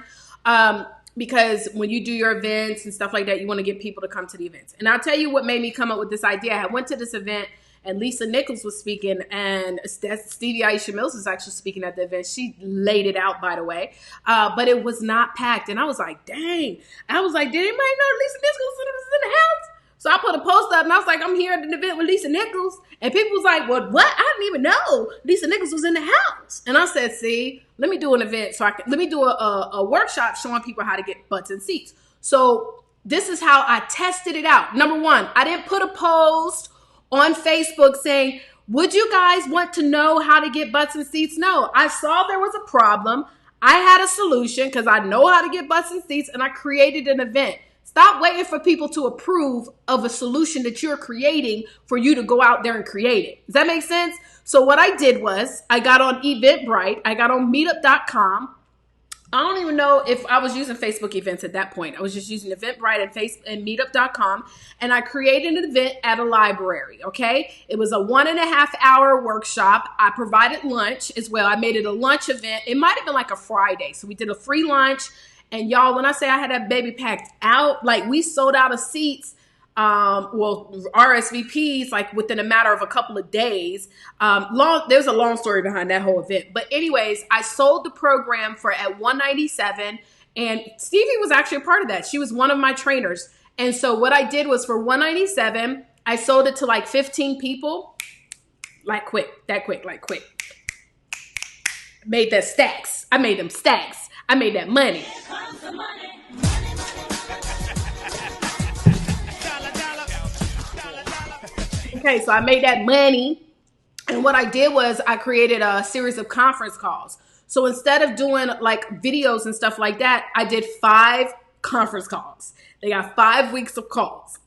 Because when you do your events and stuff like that, you want to get people to come to the events. And I'll tell you what made me come up with this idea. I went to this event and Lisa Nichols was speaking, and Stevie Aisha Mills was actually speaking at the event. She laid it out, by the way. But it was not packed. And I was like, dang. I was like, did anybody know Lisa Nichols was in the house? So I put a post up and I was like, I'm here at an event with Lisa Nichols. And people was like, well, what? I didn't even know Lisa Nichols was in the house. And I said, see, let me do an event. Let me do a workshop showing people how to get butts in seats. So this is how I tested it out. Number one, I didn't put a post on Facebook saying, would you guys want to know how to get butts in seats? No, I saw there was a problem. I had a solution because I know how to get butts in seats, and I created an event. Stop waiting for people to approve of a solution that you're creating for you to go out there and create it. Does that make sense? So what I did was I got on Eventbrite. I got on meetup.com. I don't even know if I was using Facebook events at that point. I was just using Eventbrite and meetup.com, and I created an event at a library, okay? It was a 1.5 hour workshop. I provided lunch as well. I made it a lunch event. It might have been like a Friday. So we did a free lunch, and y'all, when I say I had that baby packed out, like we sold out of seats, RSVPs, like within a matter of a couple of days. There's a long story behind that whole event. But anyways, I sold the program for at $197, and Stevie was actually a part of that. She was one of my trainers. And so what I did was for $197, I sold it to like 15 people, like quick. Made that stacks. I made them stacks. I made that money. Okay, so I made that money, and what I did was I created a series of conference calls. So instead of doing like videos and stuff like that, I did 5 conference calls. They got 5 weeks of calls.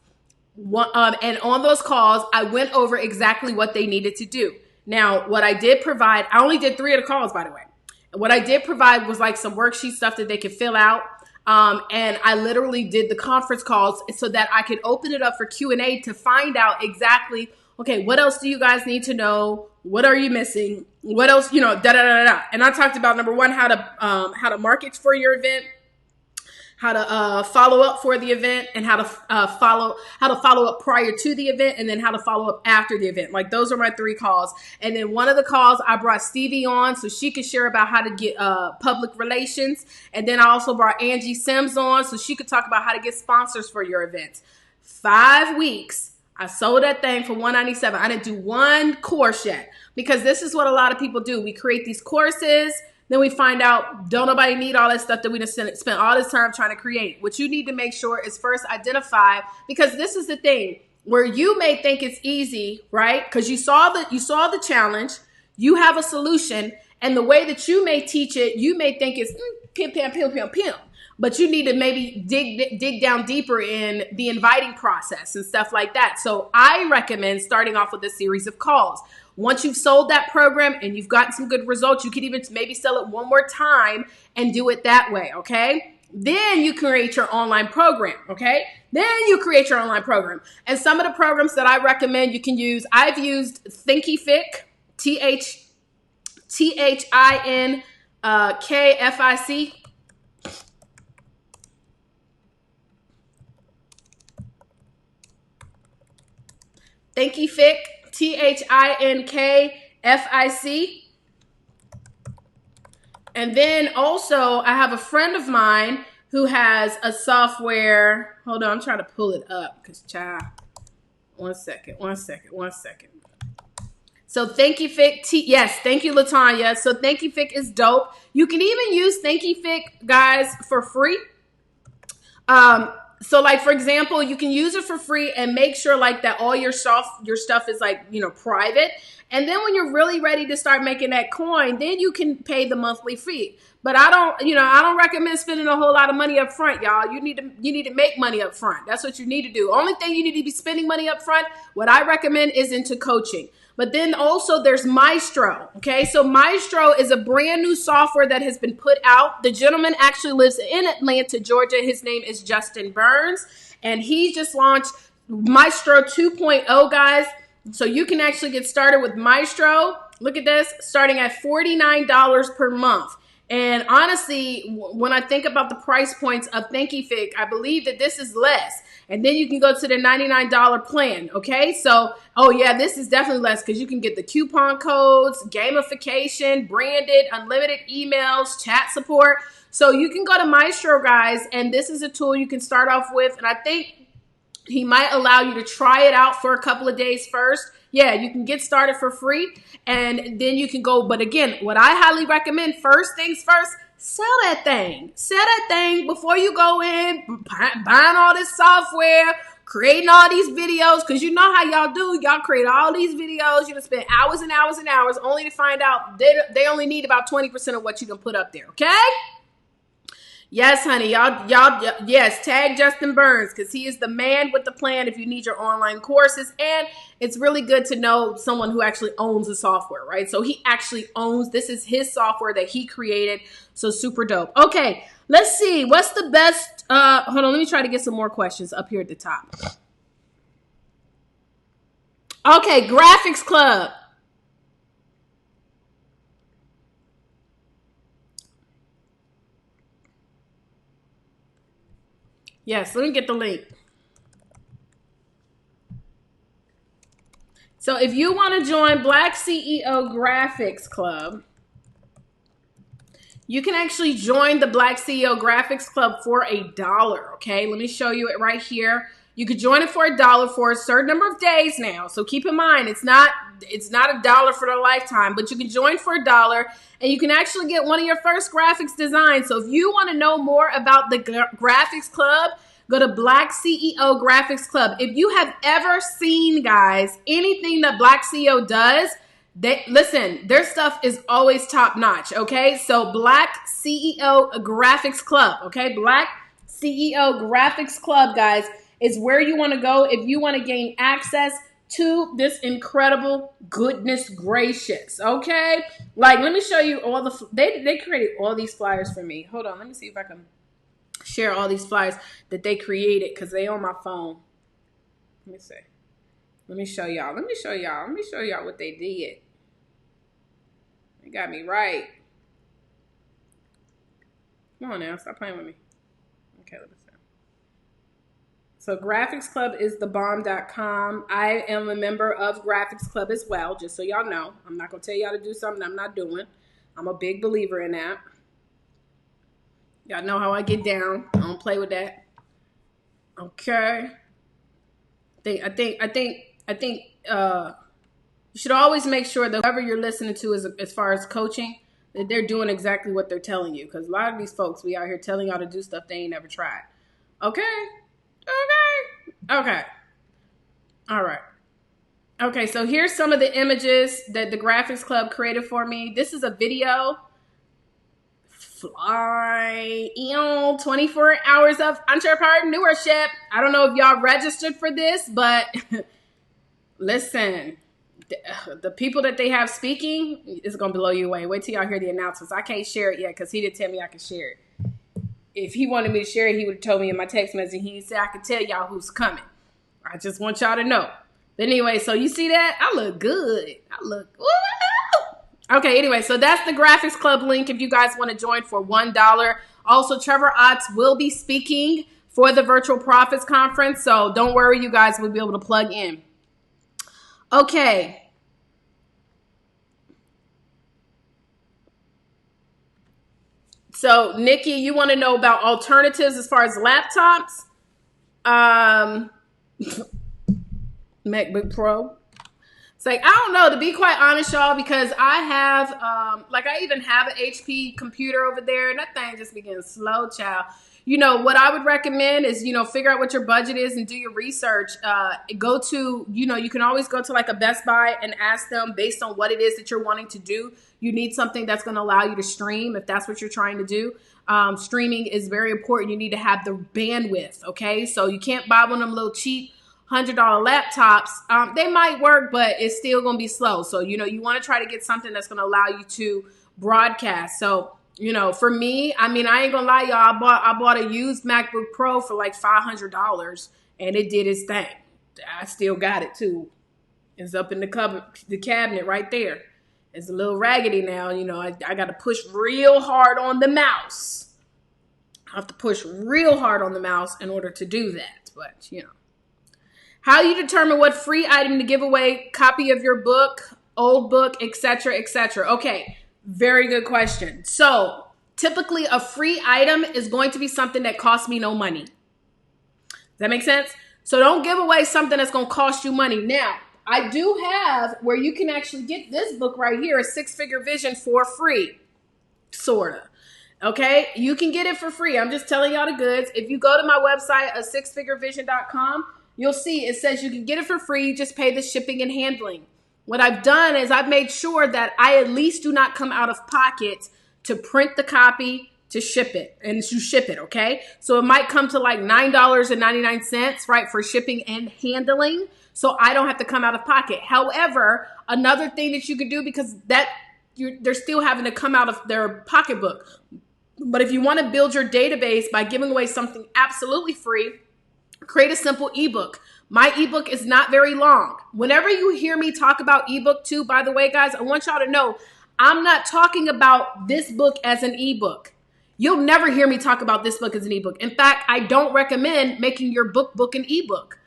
And on those calls, I went over exactly what they needed to do. Now, what I did provide, I only did 3 of the calls, by the way. What I did provide was like some worksheet stuff that they could fill out. And I literally did the conference calls so that I could open it up for Q&A to find out exactly, okay, what else do you guys need to know? What are you missing? What else, And I talked about, number 1, how to market for your event, how to follow up for the event, and how to follow up prior to the event, and then how to follow up after the event. Like those are my 3 calls. And then one of the calls I brought Stevie on so she could share about how to get public relations. And then I also brought Angie Sims on so she could talk about how to get sponsors for your events. 5 weeks. I sold that thing for $197. I didn't do 1 course yet, because this is what a lot of people do. We create these courses. Then we find out don't nobody need all that stuff that we just spent all this time trying to create. What you need to make sure is first identify, because this is the thing where you may think it's easy, right? Because you saw the challenge, you have a solution, and the way that you may teach it, you may think it's pim, pam, pim, pim, pim. But you need to maybe dig down deeper in the inviting process and stuff like that. So I recommend starting off with a series of calls. Once you've sold that program and you've gotten some good results, you could even maybe sell it one more time and do it that way, okay? Then you create your online program, okay? And some of the programs that I recommend you can use, I've used Thinkific, THINKFIC. Thinkific, THINKFIC. And then also I have a friend of mine who has a software. Hold on, I'm trying to pull it up because child. One second. So Thinkific, yes, thank you, Latanya. So Thinkific is dope. You can even use Thinkific, guys, for free. So like, for example, you can use it for free and make sure like that all your stuff is like, private. And then when you're really ready to start making that coin, then you can pay the monthly fee. But I don't recommend spending a whole lot of money up front, y'all. You need to make money up front. That's what you need to do. Only thing you need to be spending money up front, what I recommend is into coaching. But then also there's Maestro, okay? So Maestro is a brand new software that has been put out. The gentleman actually lives in Atlanta, Georgia. His name is Justin Burns, and he just launched Maestro 2.0, guys. So you can actually get started with Maestro. Look at this, starting at $49 per month. And honestly, when I think about the price points of Thinkific, I believe that this is less. And then you can go to the $99 plan, okay? So, oh yeah, this is definitely less because you can get the coupon codes, gamification, branded, unlimited emails, chat support. So you can go to Maestro, guys, and this is a tool you can start off with. And I think he might allow you to try it out for a couple of days first. Yeah, you can get started for free, and then you can go. But again, what I highly recommend, first things first, sell that thing. Sell that thing before you go in, buying all this software, creating all these videos, because you know how y'all do. Y'all create all these videos. You spend hours and hours and hours only to find out they only need about 20% of what you can put up there, okay? Yes, honey. Yes, tag Justin Burns because he is the man with the plan if you need your online courses. And it's really good to know someone who actually owns the software, right? So he actually owns, this is his software that he created. So super dope. Okay, let's see. What's the best? Hold on, let me try to get some more questions up here at the top. Okay, Graphics Club. Yes, let me get the link. So if you want to join Black CEO Graphics Club, you can actually join the Black CEO Graphics Club for $1. Okay, let me show you it right here. You could join it for $1 for a certain number of days now. So keep in mind, it's not $1 for the lifetime, but you can join for $1 and you can actually get one of your first graphics designs. So if you want to know more about the Graphics Club, go to Black CEO Graphics Club. If you have ever seen, guys, anything that Black CEO does, listen, their stuff is always top notch. Okay, so Black CEO Graphics Club. Okay, Black CEO Graphics Club, guys, is where you want to go if you want to gain access to this incredible goodness gracious. Okay, like let me show you all the they created all these flyers for me. Hold on, let me see if I can share all these flyers that they created because they on my phone. Let me see. Let me show y'all. Let me show y'all what they did. They got me right. Come on now, stop playing with me. Okay, let me see. So Graphics Club is thebomb.com. I am a member of Graphics Club as well, just so y'all know. I'm not going to tell y'all to do something I'm not doing. I'm a big believer in that. Y'all know how I get down. I don't play with that. Okay. I think you should always make sure that whoever you're listening to is, as far as coaching, that they're doing exactly what they're telling you. Because a lot of these folks be out here telling y'all to do stuff they ain't never tried. Okay. All right. Okay, so here's some of the images that the Graphics Club created for me. This is a video. 24 hours of entrepreneurship. I don't know if y'all registered for this, but listen, the people that they have speaking is going to blow you away. Wait till y'all hear the announcements. I can't share it yet because he didn't tell me I could share it. If he wanted me to share it, he would have told me in my text message. He said I could tell y'all who's coming. I just want y'all to know. But anyway, so you see that? I look good. Woo! Okay, anyway, so that's the Graphics Club link if you guys want to join for $1. Also, Trevor Otts will be speaking for the Virtual Profits Conference, so don't worry, you guys will be able to plug in. Okay. So, Nikki, you want to know about alternatives as far as laptops? MacBook Pro. It's like, I don't know, to be quite honest, y'all, because I have, I even have an HP computer over there, and that thing just begins slow, child. You know, what I would recommend is, figure out what your budget is and do your research. Go to, you can always go to like a Best Buy and ask them based on what it is that you're wanting to do. You need something that's going to allow you to stream if that's what you're trying to do. Streaming is very important. You need to have the bandwidth, okay? So you can't buy one of them little cheap $100 laptops. They might work, but it's still going to be slow. So, you want to try to get something that's going to allow you to broadcast. So, for me, I ain't going to lie, y'all, I bought a used MacBook Pro for like $500 and it did its thing. I still got it too. It's up in the cabinet right there. It's a little raggedy now. I got to push real hard on the mouse. I have to push real hard on the mouse in order to do that. But, How you determine what free item to give away, copy of your book, old book, etc., etc. Okay, very good question. So typically a free item is going to be something that costs me no money. Does that make sense? So don't give away something that's going to cost you money. Now, I do have where you can actually get this book right here, A Six-Figure Vision, for free, sort of. Okay, you can get it for free. I'm just telling y'all the goods. If you go to my website, asixfigurevision.com, you'll see it says you can get it for free. Just pay the shipping and handling. What I've done is I've made sure that I at least do not come out of pocket to print the copy, to ship it and you ship it, okay? So it might come to like $9.99, right, for shipping and handling. So I don't have to come out of pocket. However, another thing that you could do, because they're still having to come out of their pocketbook. But if you want to build your database by giving away something absolutely free, create a simple ebook. My ebook is not very long. Whenever you hear me talk about ebook too, by the way, guys, I want y'all to know I'm not talking about this book as an ebook. You'll never hear me talk about this book as an ebook. In fact, I don't recommend making your book an ebook.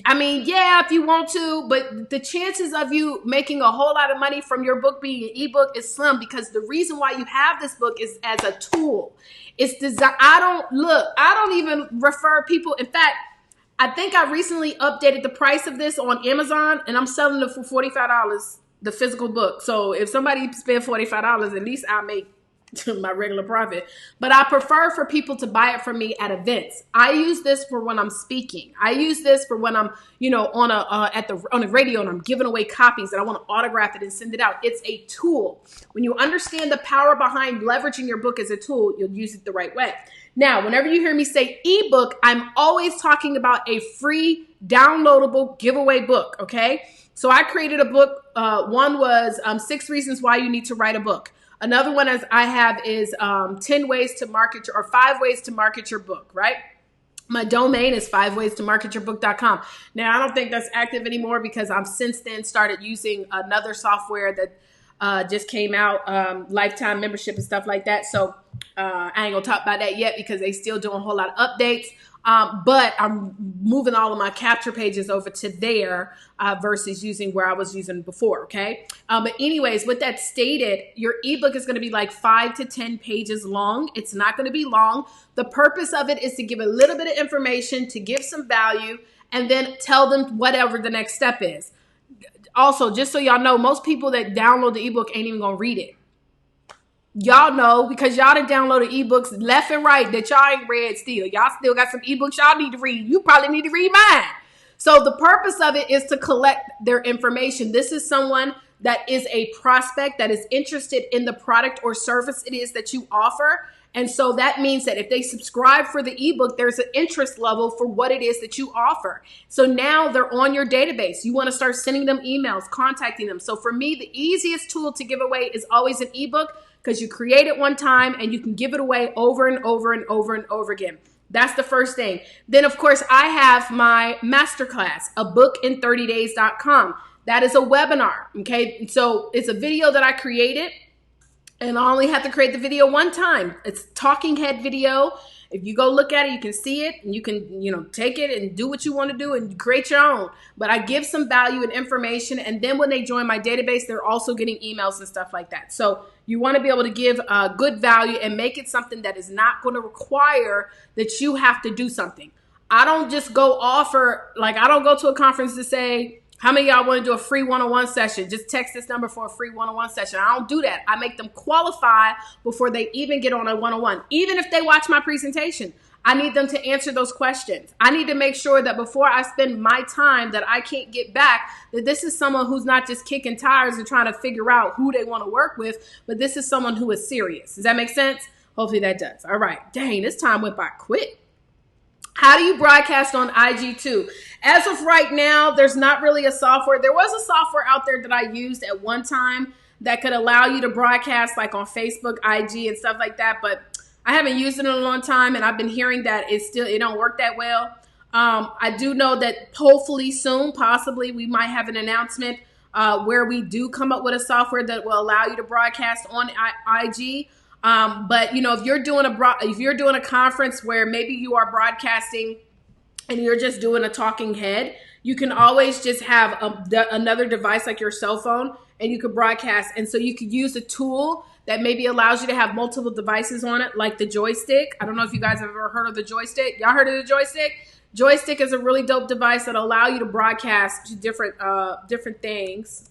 I mean, yeah, if you want to, but the chances of you making a whole lot of money from your book being an ebook is slim, because the reason why you have this book is as a tool. It's designed. I don't even refer people. In fact, I think I recently updated the price of this on Amazon, and I'm selling it for $45, the physical book. So if somebody spend $45, at least I'll make my regular profit. But I prefer for people to buy it from me at events. I use this for when I'm speaking. I use this for when I'm, on the radio and I'm giving away copies and I want to autograph it and send it out. It's a tool. When you understand the power behind leveraging your book as a tool, you'll use it the right way. Now, whenever you hear me say ebook, I'm always talking about a free downloadable giveaway book. Okay. So I created a book. One was 6 reasons why you need to write a book. Another one is 10 ways to market or 5 ways to market your book, right? My domain is 5waystomarketyourbook.com. Now, I don't think that's active anymore because I've since then started using another software that just came out, lifetime membership and stuff like that. So I ain't gonna talk about that yet because they still doing a whole lot of updates. But I'm moving all of my capture pages over to there versus using where I was using before, okay? But anyways, with that stated, your ebook is going to be like 5 to 10 pages long. It's not going to be long. The purpose of it is to give a little bit of information, to give some value, and then tell them whatever the next step is. Also, just so y'all know, most people that download the ebook ain't even going to read it. Y'all know because y'all done downloaded ebooks left and right that y'all ain't read still. Y'all still got some ebooks y'all need to read. You probably need to read mine. So the purpose of it is to collect their information. This is someone that is a prospect that is interested in the product or service it is that you offer. And so that means that if they subscribe for the ebook, there's an interest level for what it is that you offer. So now they're on your database. You want to start sending them emails, contacting them. So for me, the easiest tool to give away is always an ebook, because you create it one time and you can give it away over and over and over and over again. That's the first thing. Then, of course, I have my masterclass, abookin30days.com. That is a webinar, okay? So it's a video that I created, and I only have to create the video one time. It's talking head video. If you go look at it, you can see it, and you can, take it and do what you want to do and create your own. But I give some value and information, and then when they join my database, they're also getting emails and stuff like that. So you want to be able to give good value and make it something that is not going to require that you have to do something. I don't just go offer, I don't go to a conference to say, how many of y'all want to do a free one-on-one session? Just text this number for a free one-on-one session. I don't do that. I make them qualify before they even get on a one-on-one. Even if they watch my presentation, I need them to answer those questions. I need to make sure that before I spend my time that I can't get back, that this is someone who's not just kicking tires and trying to figure out who they want to work with, but this is someone who is serious. Does that make sense? Hopefully that does. All right. Dang, this time went by quick. How do you broadcast on IG too? As of right now, there's not really a software. There was a software out there that I used at one time that could allow you to broadcast like on Facebook, IG, and stuff like that. But I haven't used it in a long time, and I've been hearing that it don't work that well. I do know that hopefully soon, possibly, we might have an announcement where we do come up with a software that will allow you to broadcast on IG. But if you're doing a conference where maybe you are broadcasting and you're just doing a talking head, you can always just have another device like your cell phone, and you could broadcast. And so you could use a tool that maybe allows you to have multiple devices on it, like the joystick. I don't know if you guys have ever heard of the joystick. Y'all heard of the joystick? Joystick is a really dope device that allow you to broadcast to different things.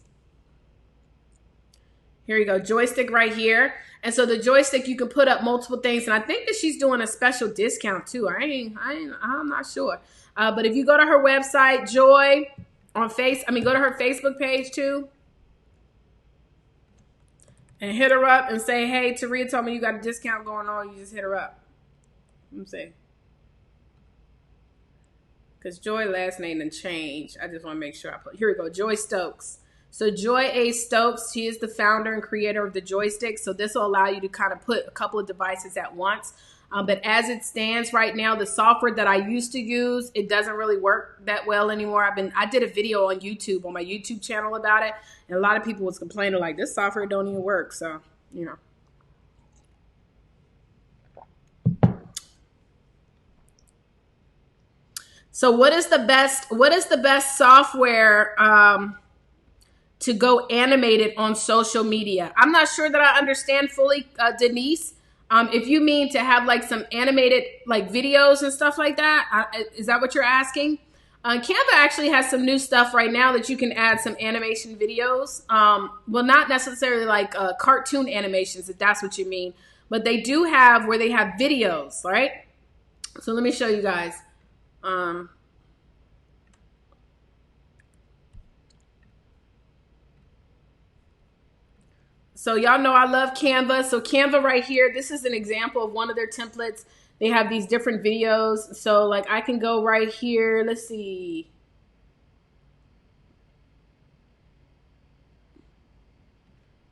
Here you go, joystick right here. And so the joystick, you can put up multiple things. And I think that she's doing a special discount too. I'm not sure. But if you go to her website, Joy, go to her Facebook page too. and hit her up and say, hey, Taria told me you got a discount going on. You just hit her up. Let me see. Because Joy last name didn't change. I just want to make sure I put. Here we go. Joy Stokes. So Joy A. Stokes, she is the founder and creator of the joystick. So this will allow you to kind of put a couple of devices at once. But as it stands right now, the software that I used to use, it doesn't really work that well anymore. I did a video on YouTube, on my YouTube channel about it. And a lot of people was complaining like, this software don't even work. So, you know. So what is the best software to go animated on social media? I'm not sure that I understand fully, Denise. If you mean to have like some animated like videos and stuff like that, is that what you're asking? Canva actually has some new stuff right now that you can add some animation videos. Well, not necessarily like cartoon animations, if that's what you mean, but they do have where they have videos, right? So let me show you guys. So y'all know I love Canva. So Canva right here, this is an example of one of their templates. They have these different videos. So like I can go right here. Let's see.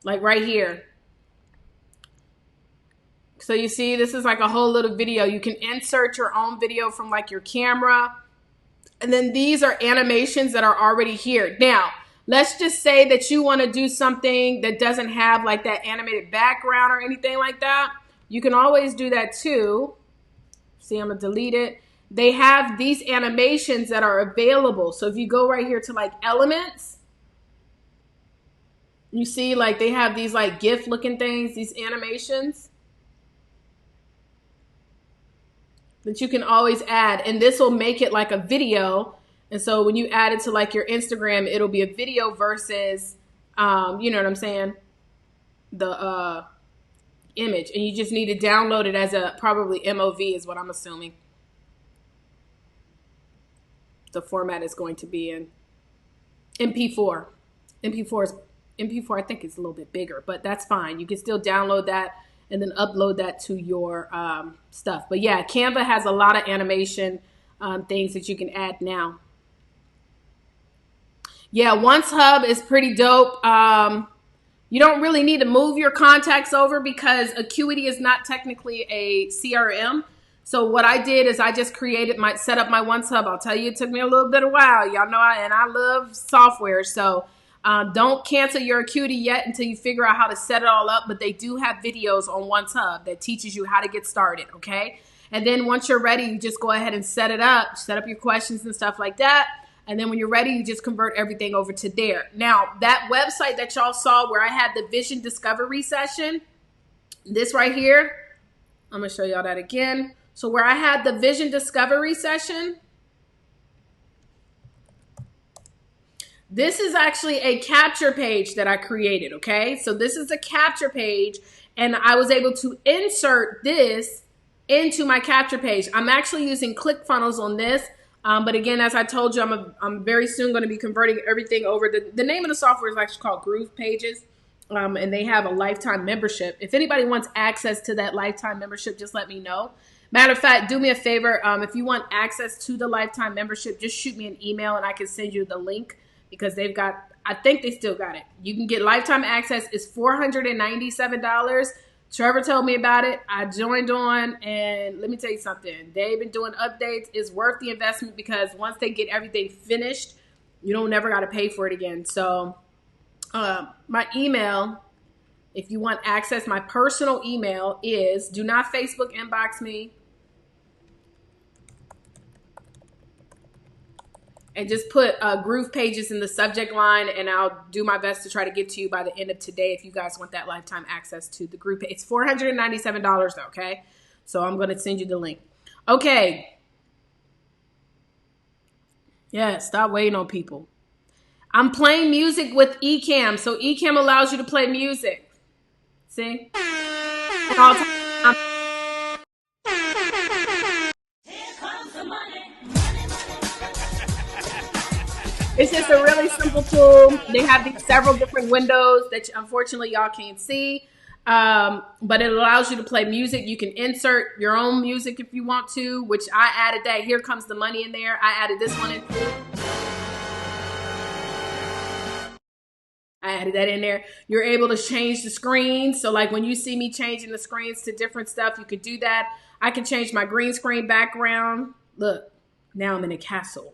Like right here. So you see, this is like a whole little video. You can insert your own video from like your camera. And then these are animations that are already here. Now, let's just say that you want to do something that doesn't have like that animated background or anything like that. You can always do that too. See, I'm going to delete it. They have these animations that are available. So if you go right here to like elements, you see like they have these like GIF looking things, these animations that you can always add. And this will make it like a video. And so when you add it to like your Instagram, it'll be a video versus, you know what I'm saying? The image. And you just need to download it as a probably MOV is what I'm assuming. The format is going to be in MP4. MP4 I think is a little bit bigger, but that's fine. You can still download that and then upload that to your stuff. But yeah, Canva has a lot of animation things that you can add now. Yeah, OnceHub is pretty dope. You don't really need to move your contacts over because Acuity is not technically a CRM. So what I did is I just set up my OnceHub. I'll tell you, it took me a little bit of while. Y'all know I love software. So don't cancel your Acuity yet until you figure out how to set it all up. But they do have videos on OnceHub that teaches you how to get started, okay? And then once you're ready, you just go ahead and set up your questions and stuff like that. And then when you're ready, you just convert everything over to there. Now, that website that y'all saw where I had the vision discovery session, this right here, I'm going to show y'all that again. So where I had the vision discovery session, this is actually a capture page that I created, okay? So this is a capture page, and I was able to insert this into my capture page. I'm actually using ClickFunnels on this. But again, as I told you, I'm very soon going to be converting everything over. The name of the software is actually called Groove Pages, and they have a lifetime membership. If anybody wants access to that lifetime membership, just let me know. Matter of fact, do me a favor. If you want access to the lifetime membership, just shoot me an email and I can send you the link because they've got, I think they still got it. You can get lifetime access. It's $497. Trevor told me about it. I joined on, and let me tell you something. They've been doing updates. It's worth the investment because once they get everything finished, you don't never got to pay for it again. So my email, if you want access, my personal email is, do not Facebook inbox me. And just put Groove Pages in the subject line, and I'll do my best to try to get to you by the end of today if you guys want that lifetime access to the Groove Page. It's $497 though, okay? So I'm going to send you the link. Okay. Yeah, stop waiting on people. I'm playing music with Ecamm. So Ecamm allows you to play music. See? At all times. It's just a really simple tool. They have these several different windows that unfortunately y'all can't see. But it allows you to play music. You can insert your own music if you want to, which I added that. Here Comes the Money in there. I added this one in too. I added that in there. You're able to change the screens. So like when you see me changing the screens to different stuff, you could do that. I can change my green screen background. Look, now I'm in a castle.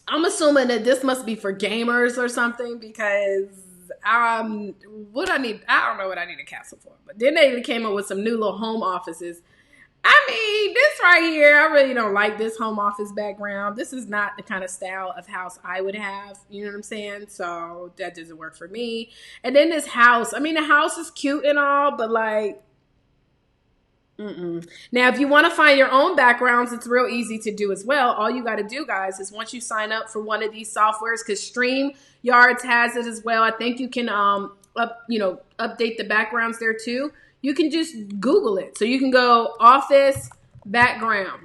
I'm assuming that this must be for gamers or something because I don't know what I need a castle for. But then they came up with some new little home offices. I mean, this right here, I really don't like this home office background. This is not the kind of style of house I would have. You know what I'm saying? So that doesn't work for me. And then this house, I mean, the house is cute and all, but like, Now, if you want to find your own backgrounds, it's real easy to do as well. All you got to do, guys, is once you sign up for one of these softwares, because StreamYards has it as well. I think you can update the backgrounds there too. You can just Google it. So you can go office background.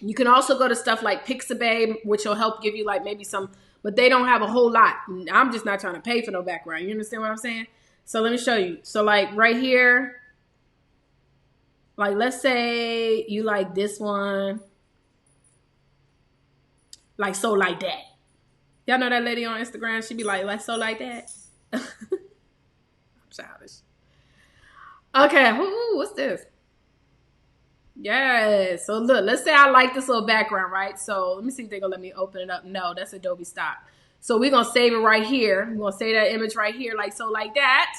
You can also go to stuff like Pixabay, which will help give you like maybe some, but they don't have a whole lot. I'm just not trying to pay for no background. You understand what I'm saying? So let me show you. So like right here, like let's say you like this one, like so like that. Y'all know that lady on Instagram? She be like so like that. I'm childish. Okay, ooh, what's this? Yes. So look, let's say I like this little background, right? So let me see if they're gonna let me open it up. No, that's Adobe stock. So we're gonna save it right here. We're gonna save that image right here, like so, like that.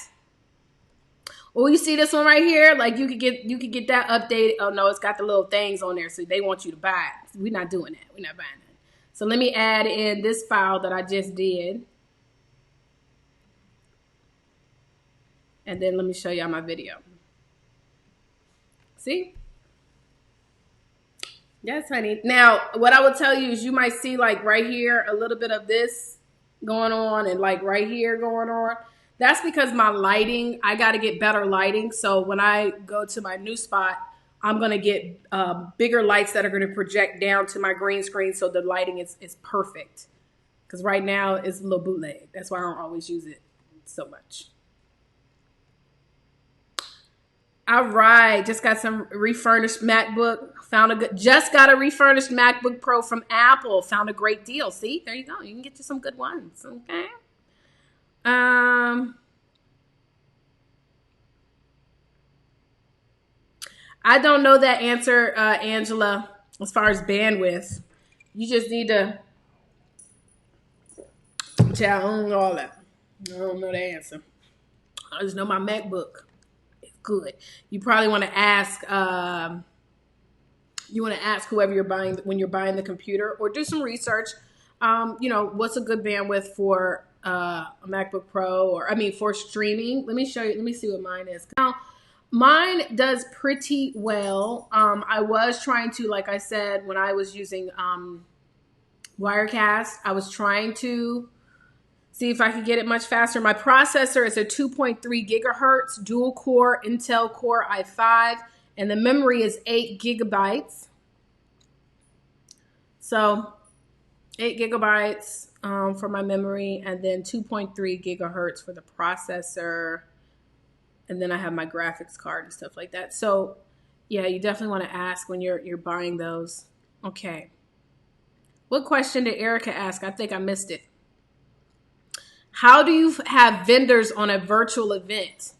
Well, you see this one right here? Like you could get that updated. Oh no, it's got the little things on there, so they want you to buy it. We're not doing that. We're not buying that. So let me add in this file that I just did. And then let me show y'all my video. See? Yes, honey. Now, what I would tell you is you might see like right here a little bit of this going on and like right here going on. That's because my lighting, I got to get better lighting. So when I go to my new spot, I'm going to get bigger lights that are going to project down to my green screen so the lighting is perfect. Because right now it's a little bootleg. That's why I don't always use it so much. All right, just got some refurnished MacBook. Just got a refurnished MacBook Pro from Apple. Found a great deal. See, there you go. You can get you some good ones. Okay. I don't know that answer, Angela. As far as bandwidth, you just need to. I don't know all that. I don't know the answer. I just know my MacBook. Good. You probably want to ask whoever you're buying when you're buying the computer, or do some research. What's a good bandwidth for a MacBook Pro, or for streaming. Let me show you. Let me see what mine is. Now, mine does pretty well. I was trying to, like I said, when I was using Wirecast, I was trying to see if I could get it much faster. My processor is a 2.3 gigahertz dual core Intel Core i5, and the memory is 8 gigabytes. So 8 gigabytes for my memory, and then 2.3 gigahertz for the processor. And then I have my graphics card and stuff like that. So yeah, you definitely want to ask when you're buying those. Okay. What question did Erica ask? I think I missed it. How do you have vendors on a virtual event?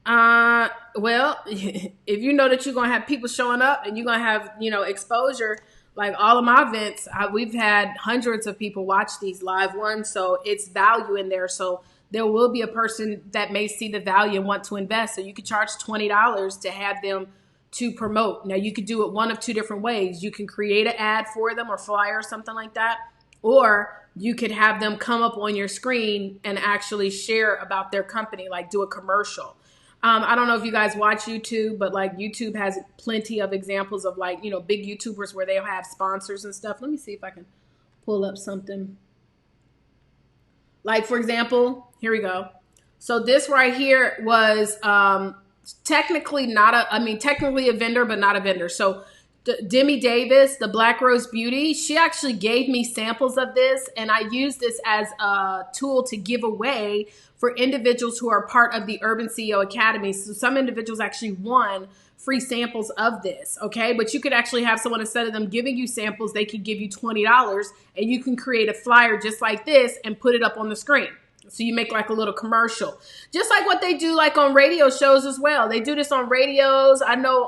Well, if you know that you're going to have people showing up and you're going to have, exposure, like all of my events, we've had hundreds of people watch these live ones. So it's value in there. So there will be a person that may see the value and want to invest. So you could charge $20 to have them to promote. Now you could do it one of two different ways. You can create an ad for them or flyer or something like that. Or you could have them come up on your screen and actually share about their company, like do a commercial. I don't know if you guys watch YouTube, but like YouTube has plenty of examples of like, big YouTubers where they'll have sponsors and stuff. Let me see if I can pull up something. Like, for example, here we go. So this right here was technically a vendor, but not a vendor. So Demi Davis, the Black Rose Beauty, she actually gave me samples of this, and I use this as a tool to give away for individuals who are part of the Urban CEO Academy. So some individuals actually won free samples of this, okay? But you could actually have someone, instead of them giving you samples, they could give you $20, and you can create a flyer just like this and put it up on the screen. So you make like a little commercial, just like what they do like on radio shows as well. They do this on radios. I know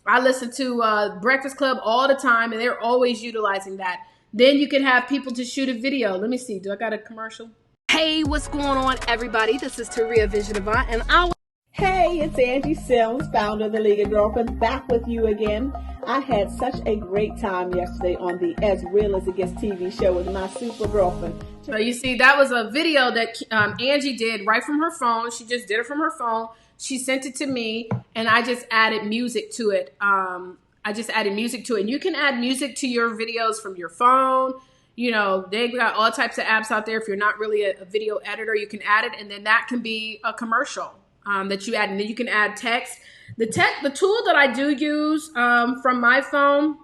I listen to Breakfast Club all the time, and they're always utilizing that. Then you can have people to shoot a video. Let me see. Do I got a commercial? Hey, what's going on, everybody? This is Taria Vision Avant, and Hey, it's Angie Sims, founder of the League of Girlfriends, back with you again. I had such a great time yesterday on the As Real as It Gets TV show with my super girlfriend. So you see, that was a video that Angie did right from her phone. She just did it from her phone. She sent it to me, and I just added music to it. And you can add music to your videos from your phone. You know, they've got all types of apps out there. If you're not really a video editor, you can add it, and then that can be a commercial that you add. And then you can add text. The tool that I do use from my phone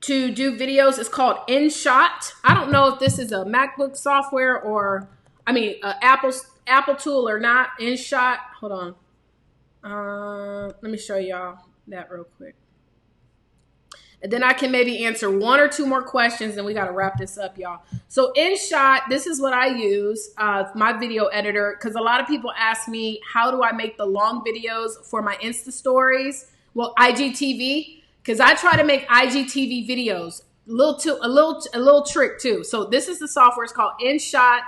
to do videos is called InShot. I don't know if this is a MacBook software or, Apple tool or not. InShot. Hold on. Let me show y'all that real quick. And then I can maybe answer one or two more questions, and we got to wrap this up, y'all. So InShot, this is what I use, my video editor, because a lot of people ask me, how do I make the long videos for my Insta stories? Well, IGTV, because I try to make IGTV videos. A little trick too. So this is the software. It's called InShot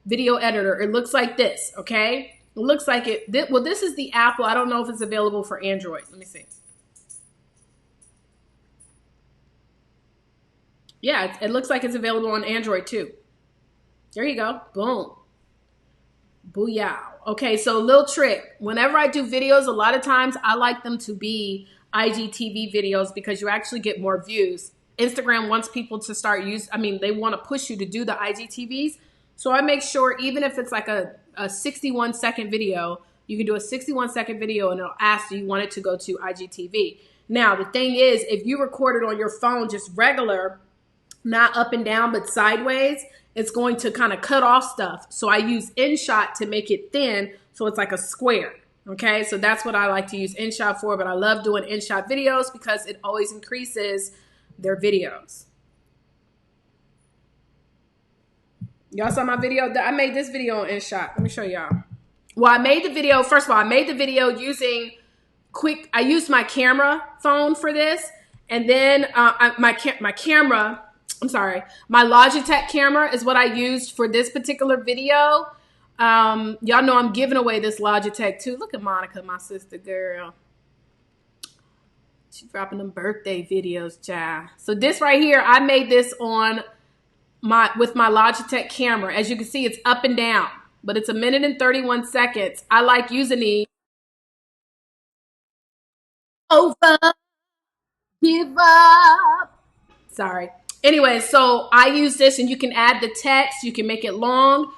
Video Editor. It looks like this, okay? It looks like it. Well, this is the Apple. I don't know if it's available for Android. Let me see. Yeah, it looks like it's available on Android too. There you go. Boom. Booyah. Okay, so little trick. Whenever I do videos, a lot of times I like them to be IGTV videos because you actually get more views. Instagram wants people to start they want to push you to do the IGTVs. So I make sure, even if it's like a 61-second video, you can do a 61-second video and it'll ask, do you want it to go to IGTV? Now, the thing is, if you record it on your phone just regular, not up and down, but sideways, it's going to kind of cut off stuff. So I use InShot to make it thin, so it's like a square. Okay, so that's what I like to use InShot for, but I love doing InShot videos because it always increases their videos. Y'all saw my video? I made this video on InShot. Let me show y'all. Well, I made the video using I used my camera phone for this, and then my Logitech camera is what I used for this particular video. Y'all know I'm giving away this Logitech too. Look at Monica, my sister girl. She's dropping them birthday videos, child. So this right here, I made this with my Logitech camera. As you can see, it's up and down, but it's 1 minute and 31 seconds. I like using these. Over, give up. Sorry. Anyway, so I use this, and you can add the text. You can make it long.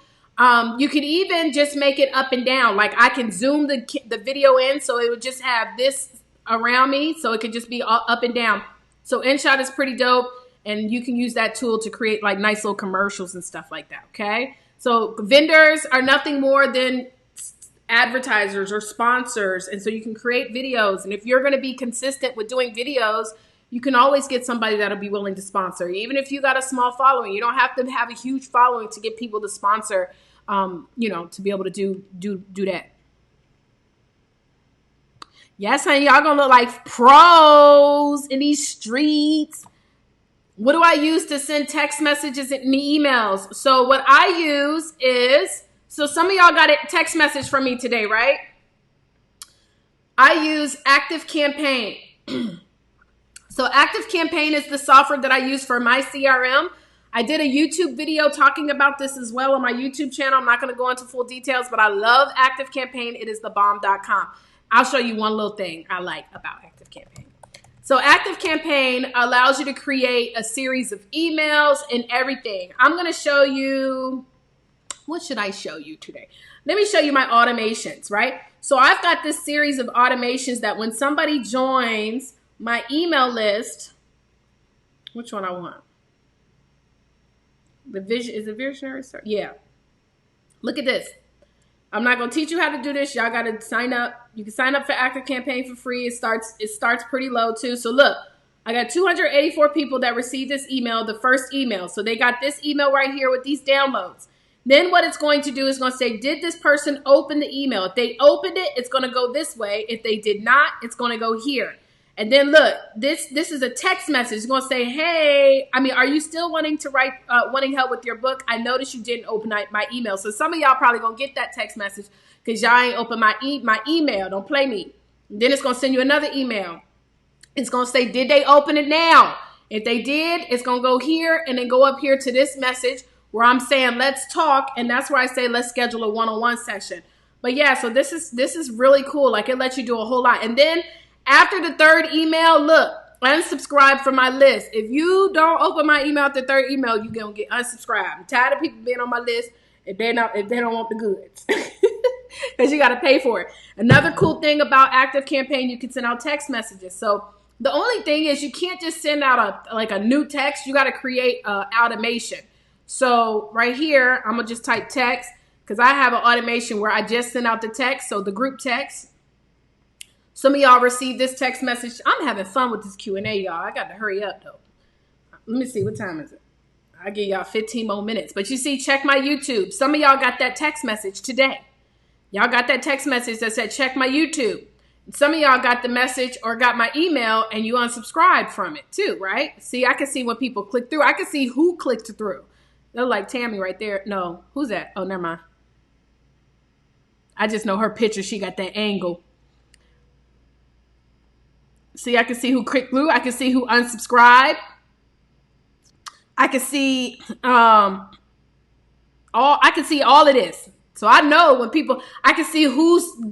You could even just make it up and down. Like I can zoom the video in, so it would just have this around me, so it could just be up and down. So InShot is pretty dope, and you can use that tool to create like nice little commercials and stuff like that, okay? So vendors are nothing more than advertisers or sponsors, and so you can create videos. And if you're going to be consistent with doing videos, you can always get somebody that'll be willing to sponsor. Even if you got a small following, you don't have to have a huge following to get people to sponsor, to be able to do that. Yes, honey, y'all gonna look like pros in these streets. What do I use to send text messages and emails? So what I use is, so some of y'all got a text message from me today, right? I use ActiveCampaign. So ActiveCampaign is the software that I use for my CRM. I did a YouTube video talking about this as well on my YouTube channel. I'm not going to go into full details, but I love ActiveCampaign. It is thebomb.com. I'll show you one little thing I like about ActiveCampaign. So ActiveCampaign allows you to create a series of emails and everything. I'm going to show you, what should I show you today? Let me show you my automations, right? So I've got this series of automations that when somebody joins my email list. Which one I want? The vision, is it visionary? Yeah. Look at this. I'm not going to teach you how to do this. Y'all got to sign up. You can sign up for Active Campaign for free. It starts pretty low too. So look, I got 284 people that received this email, the first email. So they got this email right here with these downloads. Then what it's going to do is going to say, did this person open the email? If they opened it, it's going to go this way. If they did not, it's going to go here. And then look, this is a text message. It's going to say, hey, are you still wanting to wanting help with your book? I noticed you didn't open my email. So some of y'all probably going to get that text message because y'all ain't open my email. Don't play me. And then it's going to send you another email. It's going to say, did they open it now? If they did, it's going to go here and then go up here to this message where I'm saying, let's talk. And that's where I say, let's schedule a one-on-one session. But yeah, so this is really cool. Like, it lets you do a whole lot. And then after the third email, look, unsubscribe from my list. If you don't open my email at the third email, you're going to get unsubscribed. I'm tired of people being on my list if they don't want the goods. Because you got to pay for it. Another cool thing about Active Campaign, you can send out text messages. So the only thing is you can't just send out a new text. You got to create automation. So right here, I'm going to just type text because I have an automation where I just send out the text. So the group text. Some of y'all received this text message. I'm having fun with this Q&A, y'all. I got to hurry up, though. Let me see. What time is it? I'll give y'all 15 more minutes. But you see, check my YouTube. Some of y'all got that text message today. Y'all got that text message that said, check my YouTube. Some of y'all got the message or got my email and you unsubscribed from it too, right? See, I can see when people click through. I can see who clicked through. They're like Tammy right there. No, who's that? Oh, never mind. I just know her picture. She got that angle. See, I can see who clicked through. I can see who unsubscribed. I can see I can see all of this. So I know when people, I can see who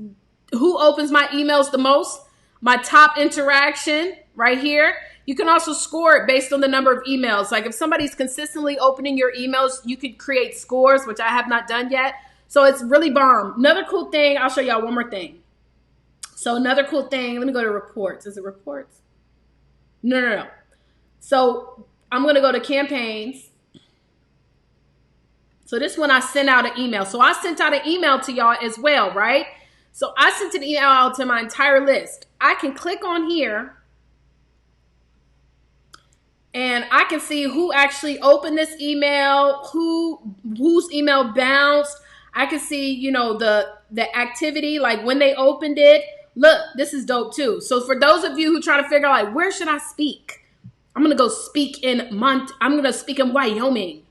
opens my emails the most, my top interaction right here. You can also score it based on the number of emails. Like if somebody's consistently opening your emails, you could create scores, which I have not done yet. So it's really bomb. Another cool thing, I'll show y'all one more thing. So another cool thing, let me go to reports. Is it reports? No. So I'm going to go to campaigns. So this one I sent out an email. So I sent out an email to y'all as well, right? So I sent an email out to my entire list. I can click on here and I can see who actually opened this email, whose email bounced. I can see, the activity, like when they opened it. Look, this is dope too. So for those of you who try to figure out, like, where should I speak? I'm going to go speak I'm going to speak in Wyoming.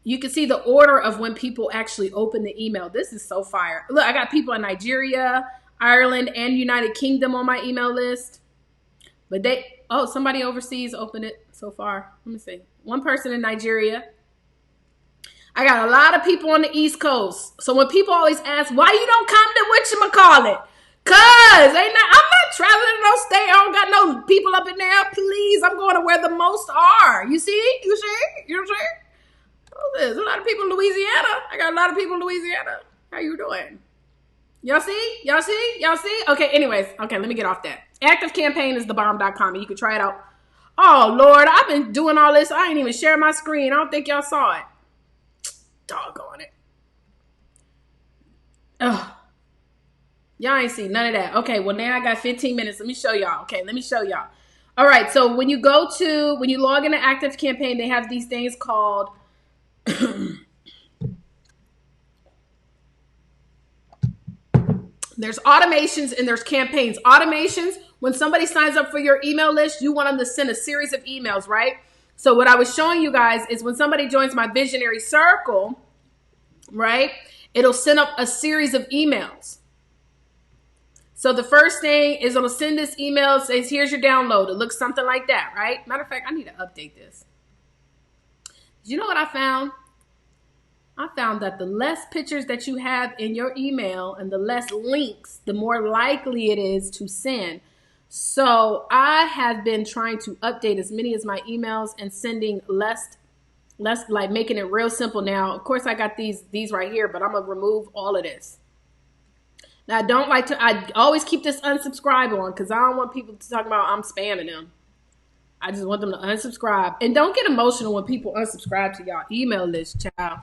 You can see the order of when people actually open the email. This is so fire. Look, I got people in Nigeria, Ireland, and United Kingdom on my email list. But somebody overseas opened it so far. Let me see. One person in Nigeria. I got a lot of people on the East Coast. So when people always ask, why you don't come to whatchamacallit? Cause I'm not traveling to no state. I don't got no people up in there. Please, I'm going to where the most are. You see? There's a lot of people in Louisiana. I got a lot of people in Louisiana. How you doing? Y'all see? Okay, anyways. Okay, let me get off that. Active Campaign is thebomb.com. And you can try it out. Oh, Lord, I've been doing all this. I ain't even share my screen. I don't think y'all saw it. Doggone it. Ugh. Y'all ain't seen none of that. Okay, well, now I got 15 minutes. Let me show y'all. All right, so when you log into Active Campaign, they have these things called there's automations and there's campaigns. Automations, when somebody signs up for your email list, you want them to send a series of emails, right? So what I was showing you guys is when somebody joins my visionary circle, right, it'll send up a series of emails. So the first thing is it'll send this email, says, here's your download. It looks something like that, right? Matter of fact, I need to update this. You know what I found? I found that the less pictures that you have in your email and the less links, the more likely it is to send. So I have been trying to update as many as my emails and sending less, like making it real simple now. Of course, I got these right here, but I'm going to remove all of this. I don't like to, I always keep this unsubscribe on because I don't want people to talk about I'm spamming them. I just want them to unsubscribe. And don't get emotional when people unsubscribe to y'all email list, child.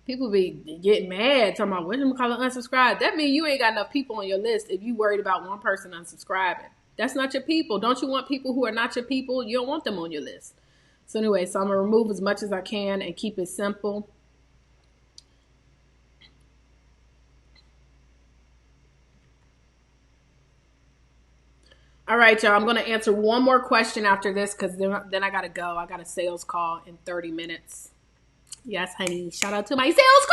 People be getting mad talking about, what am I call it, unsubscribe? That means you ain't got enough people on your list if you worried about one person unsubscribing. That's not your people. Don't you want people who are not your people? You don't want them on your list. So anyway, so I'm going to remove as much as I can and keep it simple. All right, y'all, I'm going to answer one more question after this because then I got to go. I got a sales call in 30 minutes. Yes, honey. Shout out to my sales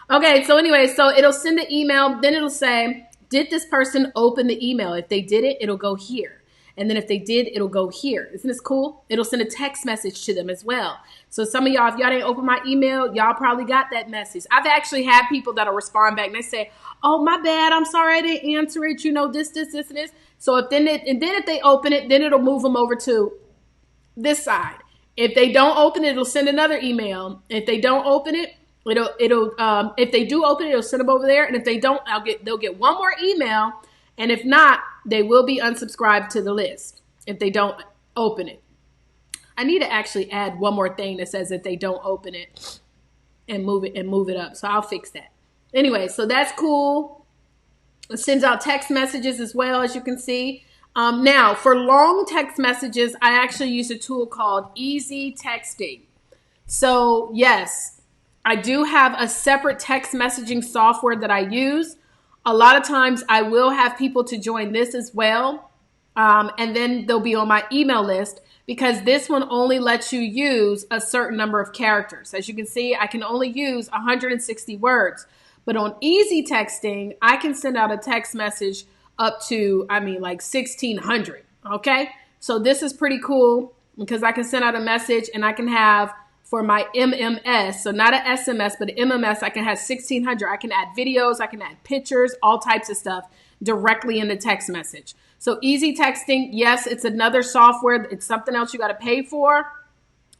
calls. Okay, so anyway, so it'll send an email. Then it'll say, did this person open the email? If they did it, it'll go here. And then if they did, it'll go here. Isn't this cool? It'll send a text message to them as well. So some of y'all, if y'all didn't open my email, y'all probably got that message. I've actually had people that'll respond back and they say, oh, my bad. I'm sorry I didn't answer it. You know, this, and this. So if if they open it, then it'll move them over to this side. If they don't open it, it'll send another email. If they don't open it, if they do open it, it'll send them over there. And if they don't, they'll get one more email. And if not, they will be unsubscribed to the list if they don't open it. I need to actually add one more thing that says if they don't open it and move it up. So I'll fix that. Anyway, so that's cool. It sends out text messages as well, as you can see. Now, for long text messages, I actually use a tool called Easy Texting. So yes, I do have a separate text messaging software that I use. A lot of times I will have people to join this as well. And then they'll be on my email list because this one only lets you use a certain number of characters. As you can see, I can only use 160 words. But on Easy Texting, I can send out a text message up to, like 1,600. Okay. So this is pretty cool because I can send out a message and I can have for my MMS, so not an SMS, but an MMS, I can have 1,600. I can add videos, I can add pictures, all types of stuff directly in the text message. So Easy Texting, yes, it's another software. It's something else you got to pay for,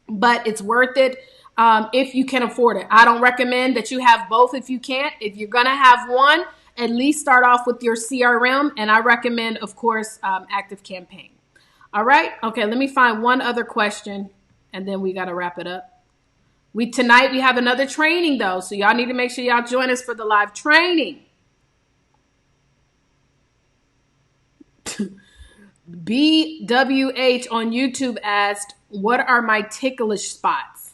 but it's worth it if you can afford it. I don't recommend that you have both if you can't. If you're going to have one, at least start off with your CRM, and I recommend, of course, ActiveCampaign. All right? Okay, let me find one other question, and then we got to wrap it up. Tonight we have another training though, so y'all need to make sure y'all join us for the live training. BWH on YouTube asked, what are my ticklish spots?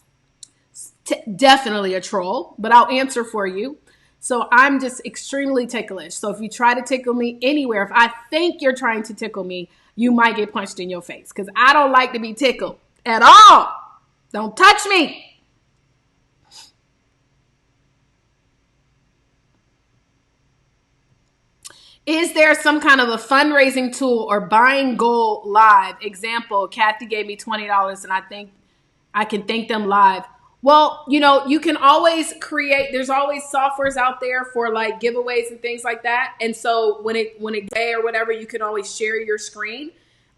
Definitely a troll, but I'll answer for you. So I'm just extremely ticklish. So if you try to tickle me anywhere, if I think you're trying to tickle me, you might get punched in your face because I don't like to be tickled at all. Don't touch me. Is there some kind of a fundraising tool or buying goal live? Example, Kathy gave me $20 and I think I can thank them live. Well, you can always there's always softwares out there for like giveaways and things like that. And so when it day or whatever, you can always share your screen.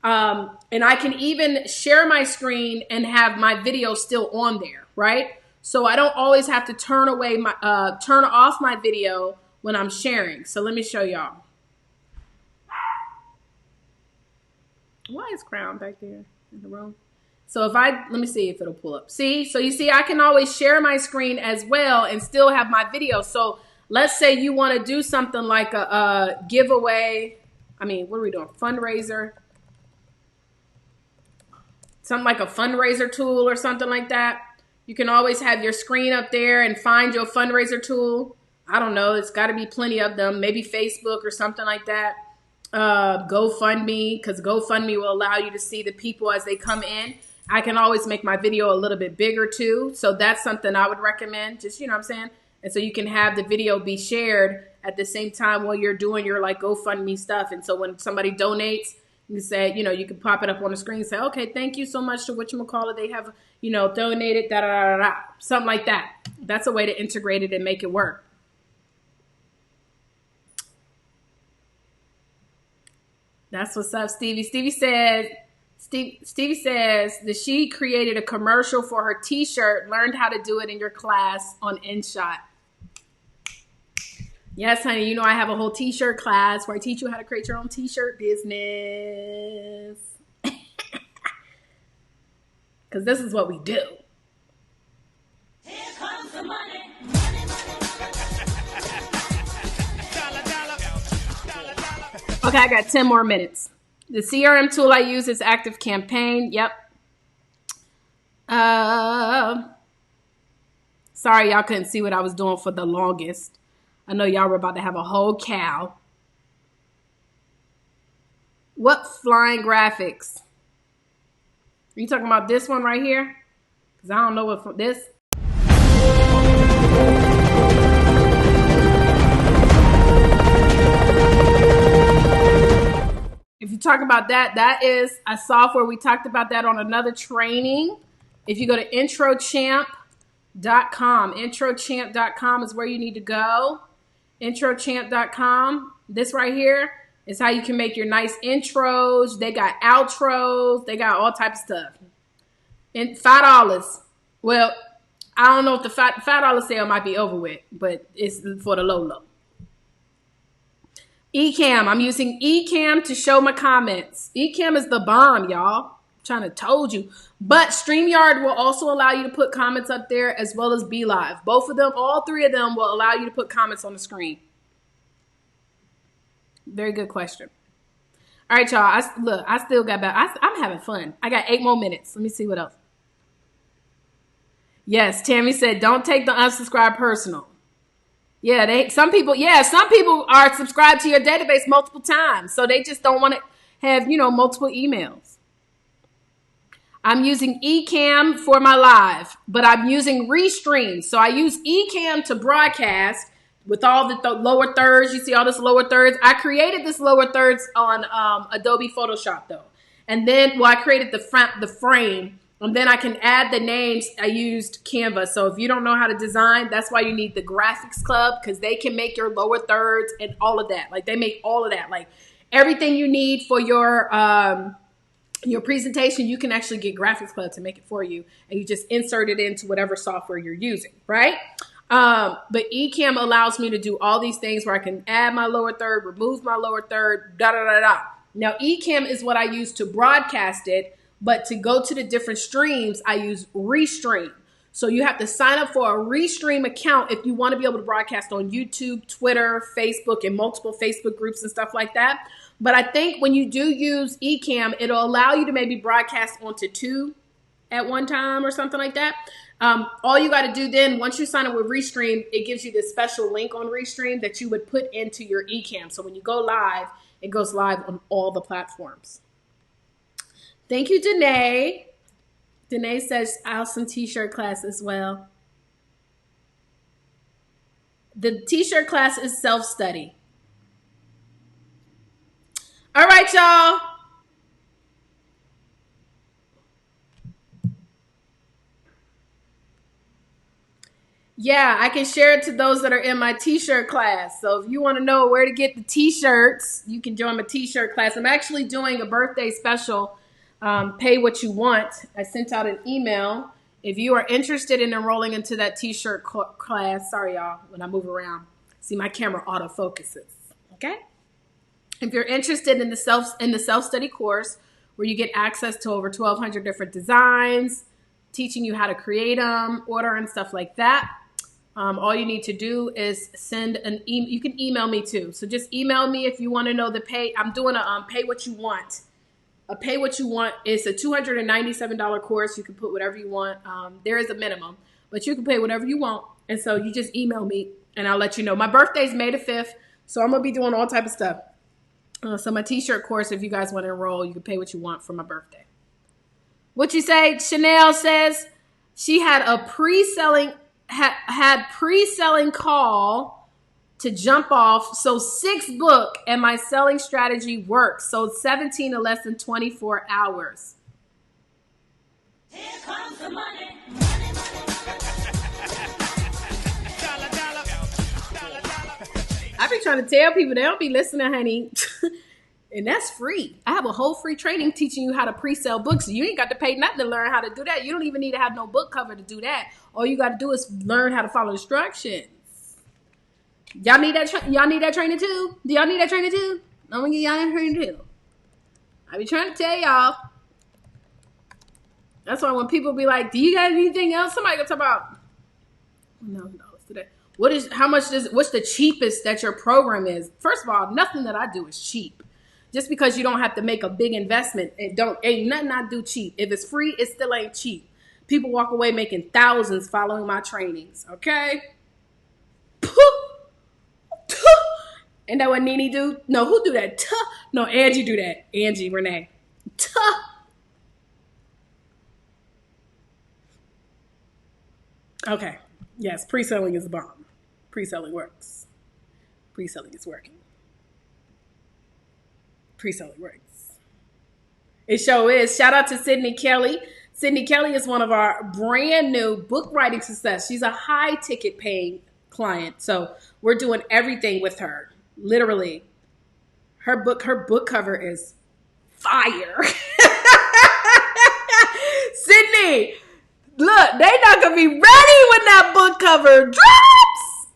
And I can even share my screen and have my video still on there, right? So I don't always have to turn off my video when I'm sharing. So let me show y'all. Why is Crown back there in the room? So let me see if it'll pull up. See, so you see, I can always share my screen as well and still have my video. So let's say you want to do something like a giveaway. What are we doing? Fundraiser. Something like a fundraiser tool or something like that. You can always have your screen up there and find your fundraiser tool. I don't know. It's got to be plenty of them. Maybe Facebook or something like that. GoFundMe, because GoFundMe will allow you to see the people as they come in. I can always make my video a little bit bigger too. So that's something I would recommend. Just, what I'm saying? And so you can have the video be shared at the same time while you're doing your like GoFundMe stuff. And so when somebody donates, you say, you can pop it up on the screen and say, okay, thank you so much to whatchamacallit. They have, donated, something like that. That's a way to integrate it and make it work. That's what's up, Stevie. Stevie says that she created a commercial for her t-shirt, learned how to do it in your class on InShot. Yes, honey. You know I have a whole t-shirt class where I teach you how to create your own t-shirt business. Because this is what we do. Here comes the money. Okay, I got 10 more minutes. The CRM tool I use is Active Campaign. Yep. Sorry, y'all couldn't see what I was doing for the longest. I know y'all were about to have a whole cow. What flying graphics? Are you talking about this one right here? Because I don't know what this. If you talk about that, that is a software. We talked about that on another training. If you go to introchamp.com, introchamp.com is where you need to go. Introchamp.com. This right here is how you can make your nice intros. They got outros. They got all types of stuff. And $5. Well, I don't know if the $5 sale might be over with, but it's for the low. Ecamm. I'm using Ecamm to show my comments. Ecamm is the bomb, y'all. I'm trying to told you. But StreamYard will also allow you to put comments up there as well as Be Live. Both of them, all three of them will allow you to put comments on the screen. Very good question. All right, y'all. I still got back. I'm having fun. I got 8 more minutes. Let me see what else. Yes, Tammy said, don't take the unsubscribe personal. Yeah, some people are subscribed to your database multiple times. So they just don't want to have, multiple emails. I'm using Ecamm for my live, but I'm using Restream. So I use Ecamm to broadcast with all the lower thirds. You see all this lower thirds. I created this lower thirds on Adobe Photoshop though. And then, I created the frame. And then I can add the names. I used Canva. So if you don't know how to design, that's why you need the graphics club, because they can make your lower thirds and all of that. Like they make all of that. Like everything you need for your presentation, you can actually get graphics club to make it for you. And you just insert it into whatever software you're using, right? But Ecamm allows me to do all these things where I can add my lower third, remove my lower third, da-da-da-da. Now, Ecamm is what I use to broadcast it. But to go to the different streams, I use Restream. So you have to sign up for a Restream account if you want to be able to broadcast on YouTube, Twitter, Facebook, and multiple Facebook groups and stuff like that. But I think when you do use Ecamm, it'll allow you to maybe broadcast onto 2 at one time or something like that. All you got to do then, once you sign up with Restream, it gives you this special link on Restream that you would put into your Ecamm. So when you go live, it goes live on all the platforms. Thank you, Danae. Danae says, awesome t-shirt class as well. The t-shirt class is self-study. All right, y'all. Yeah, I can share it to those that are in my t-shirt class. So if you want to know where to get the t-shirts, you can join my t-shirt class. I'm actually doing a birthday special. Pay what you want. I sent out an email. If you are interested in enrolling into that t-shirt class, sorry y'all, when I move around, see my camera autofocuses. Okay. If you're interested in the self-study course where you get access to over 1,200 different designs, teaching you how to create them, order and stuff like that, all you need to do is send an email. You can email me too. So just email me if you want to know the pay. I'm doing a pay what you want. A pay what you want is a $297 course. You can put whatever you want. There is a minimum, but you can pay whatever you want. And so you just email me and I'll let you know. My birthday is May the 5th, so I'm going to be doing all type of stuff. So my t-shirt course, if you guys want to enroll, you can pay what you want for my birthday. What you say? Chanel says she had a pre-selling call to jump off. So 6 book and my selling strategy works. So 17 in less than 24 hours. Here comes the money. I be trying to tell people they don't be listening, honey. And that's free. I have a whole free training teaching you how to pre-sell books. You ain't got to pay nothing to learn how to do that. You don't even need to have no book cover to do that. All you got to do is learn how to follow instructions. Y'all need that. Y'all need that training too. Do y'all need that training too? I'm gonna get y'all that training too. I be trying to tell y'all. That's why when people be like, "Do you got anything else?" Somebody gonna talk about $1,000 today. What's the cheapest that your program is? First of all, nothing that I do is cheap. Just because you don't have to make a big investment, ain't nothing I do cheap. If it's free, it still ain't cheap. People walk away making thousands following my trainings. Okay. And that what Nene do? No, who do that? No, Angie do that. Angie Renee. Okay. Yes, pre-selling is a bomb. Pre-selling works. Pre-selling is working. Pre-selling works. It sure is. Shout out to Sydney Kelly. Sydney Kelly is one of our brand new book writing success. She's a high ticket paying client. So we're doing everything with her. Literally. Her book cover is fire. Sydney, look, they not gonna be ready when that book cover drops.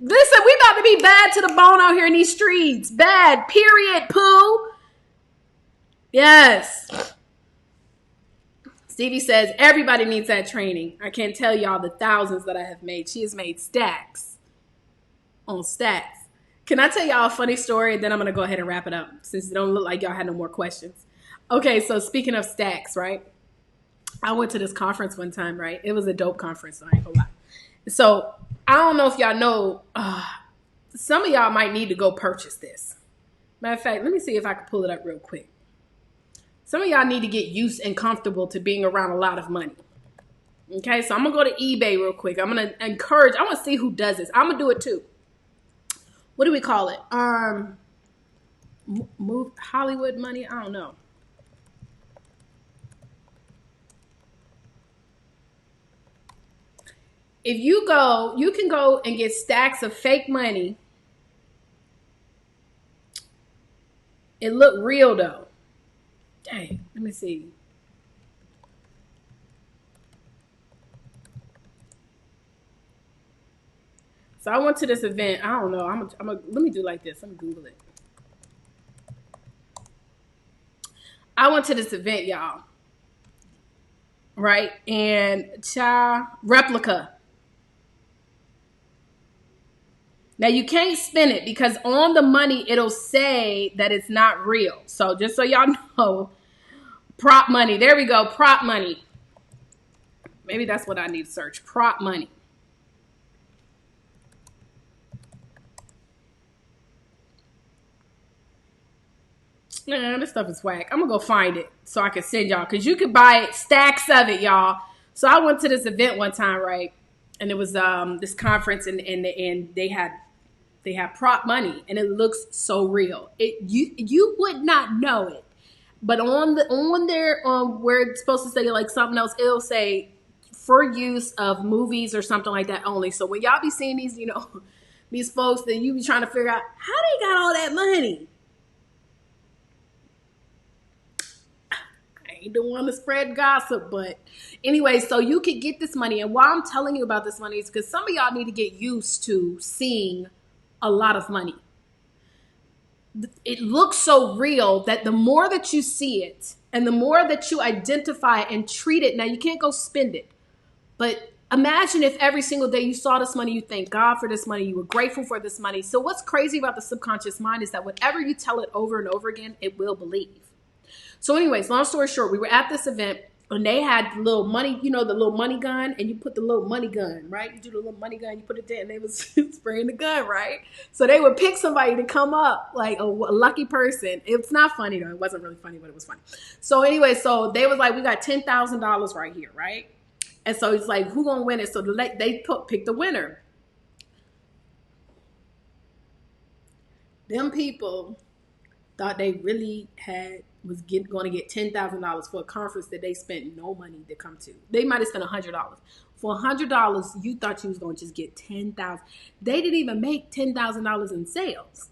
Listen, we about to be bad to the bone out here in these streets. Bad, period, poo. Yes. Stevie says, everybody needs that training. I can't tell y'all the thousands that I have made. She has made stacks on stacks. Can I tell y'all a funny story? And then I'm going to go ahead and wrap it up since it don't look like y'all had no more questions. Okay, so speaking of stacks, right? I went to this conference one time, right? It was a dope conference, so I ain't gonna lie. So I don't know if y'all know, some of y'all might need to go purchase this. Matter of fact, let me see if I can pull it up real quick. Some of y'all need to get used and comfortable to being around a lot of money. Okay, so I'm going to go to eBay real quick. I'm going to encourage, I want to see who does this. I'm going to do it too. What do we call it? Move Hollywood money? I don't know. If you go, you can go and get stacks of fake money. It looked real though. Dang, let me see. So I went to this event. I don't know. Let me do like this. Let me Google it. I went to this event, y'all. Right? And replica. Now you can't spin it because on the money, it'll say that it's not real. So just so y'all know, prop money. There we go. Prop money. Maybe that's what I need to search. Prop money. Man, this stuff is whack. I'm going to go find it so I can send y'all because you could buy it, stacks of it, y'all. So I went to this event one time, right? And it was this conference and they had prop money and it looks so real. You would not know it. But on there where it's supposed to say like something else, it'll say for use of movies or something like that only. So when y'all be seeing these, these folks that you be trying to figure out how they got all that money. I ain't the one to spread gossip, but anyway, so you could get this money. And why I'm telling you about this money is because some of y'all need to get used to seeing a lot of money. It looks so real that the more that you see it and the more that you identify and treat it, now you can't go spend it, but imagine if every single day you saw this money, you thank God for this money, you were grateful for this money. So what's crazy about the subconscious mind is that whatever you tell it over and over again, it will believe. So anyways, long story short, we were at this event and they had the little money, the little money gun, and you put the little money gun, right? You do the little money gun, you put it there, and they was spraying the gun, right? So they would pick somebody to come up, like a lucky person. It's not funny though. It wasn't really funny, but it was funny. So anyway, so they was like, we got $10,000 right here, right? And so it's like, who gonna win it? So they pick the winner. Them people thought they really was going to get $10,000 for a conference that they spent no money to come to. They might have spent $100. For $100, you thought you was going to just get $10,000. They didn't even make $10,000 in sales.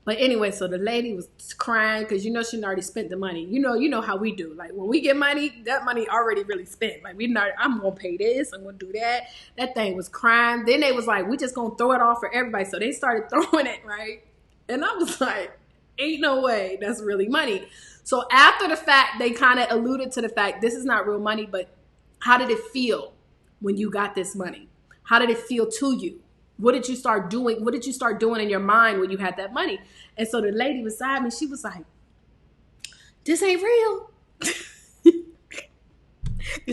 But anyway, so the lady was crying because you know she already spent the money. You know how we do. Like when we get money, that money already really spent. Like I'm gonna pay this, I'm gonna do that. That thing was crying. Then they was like, we just gonna throw it off for everybody. So they started throwing it, right? And I was like, ain't no way that's really money. So after the fact, they kind of alluded to the fact this is not real money, but how did it feel when you got this money? How did it feel to you? What did you start doing? What did you start doing in your mind when you had that money? And so the lady beside me, she was like, this ain't real.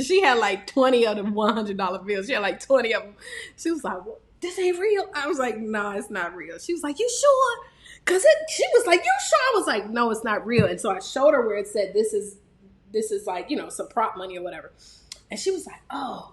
She had like 20 of them $100 bills. She had like 20 of them. She was like, well, this ain't real. I was like, no, it's not real. She was like, you sure? She was like, you sure? I was like, no, it's not real. And so I showed her where it said, this is like, some prop money or whatever. And she was like, oh,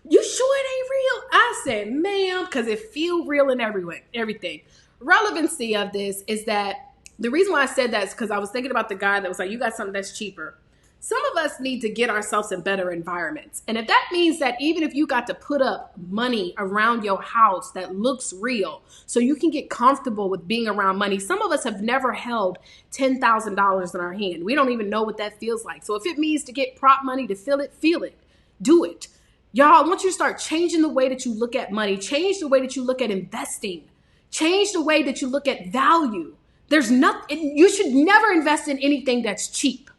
you sure it ain't real? I said, ma'am, because it feel real in everything. Relevancy of this is that the reason why I said that is because I was thinking about the guy that was like, you got something that's cheaper. Some of us need to get ourselves in better environments. And if that means that even if you got to put up money around your house that looks real so you can get comfortable with being around money. Some of us have never held $10,000 in our hand. We don't even know what that feels like. So if it means to get prop money to feel it, do it. Y'all, I want you to start changing the way that you look at money. Change the way that you look at investing. Change the way that you look at value. There's nothing, you should never invest in anything that's cheap.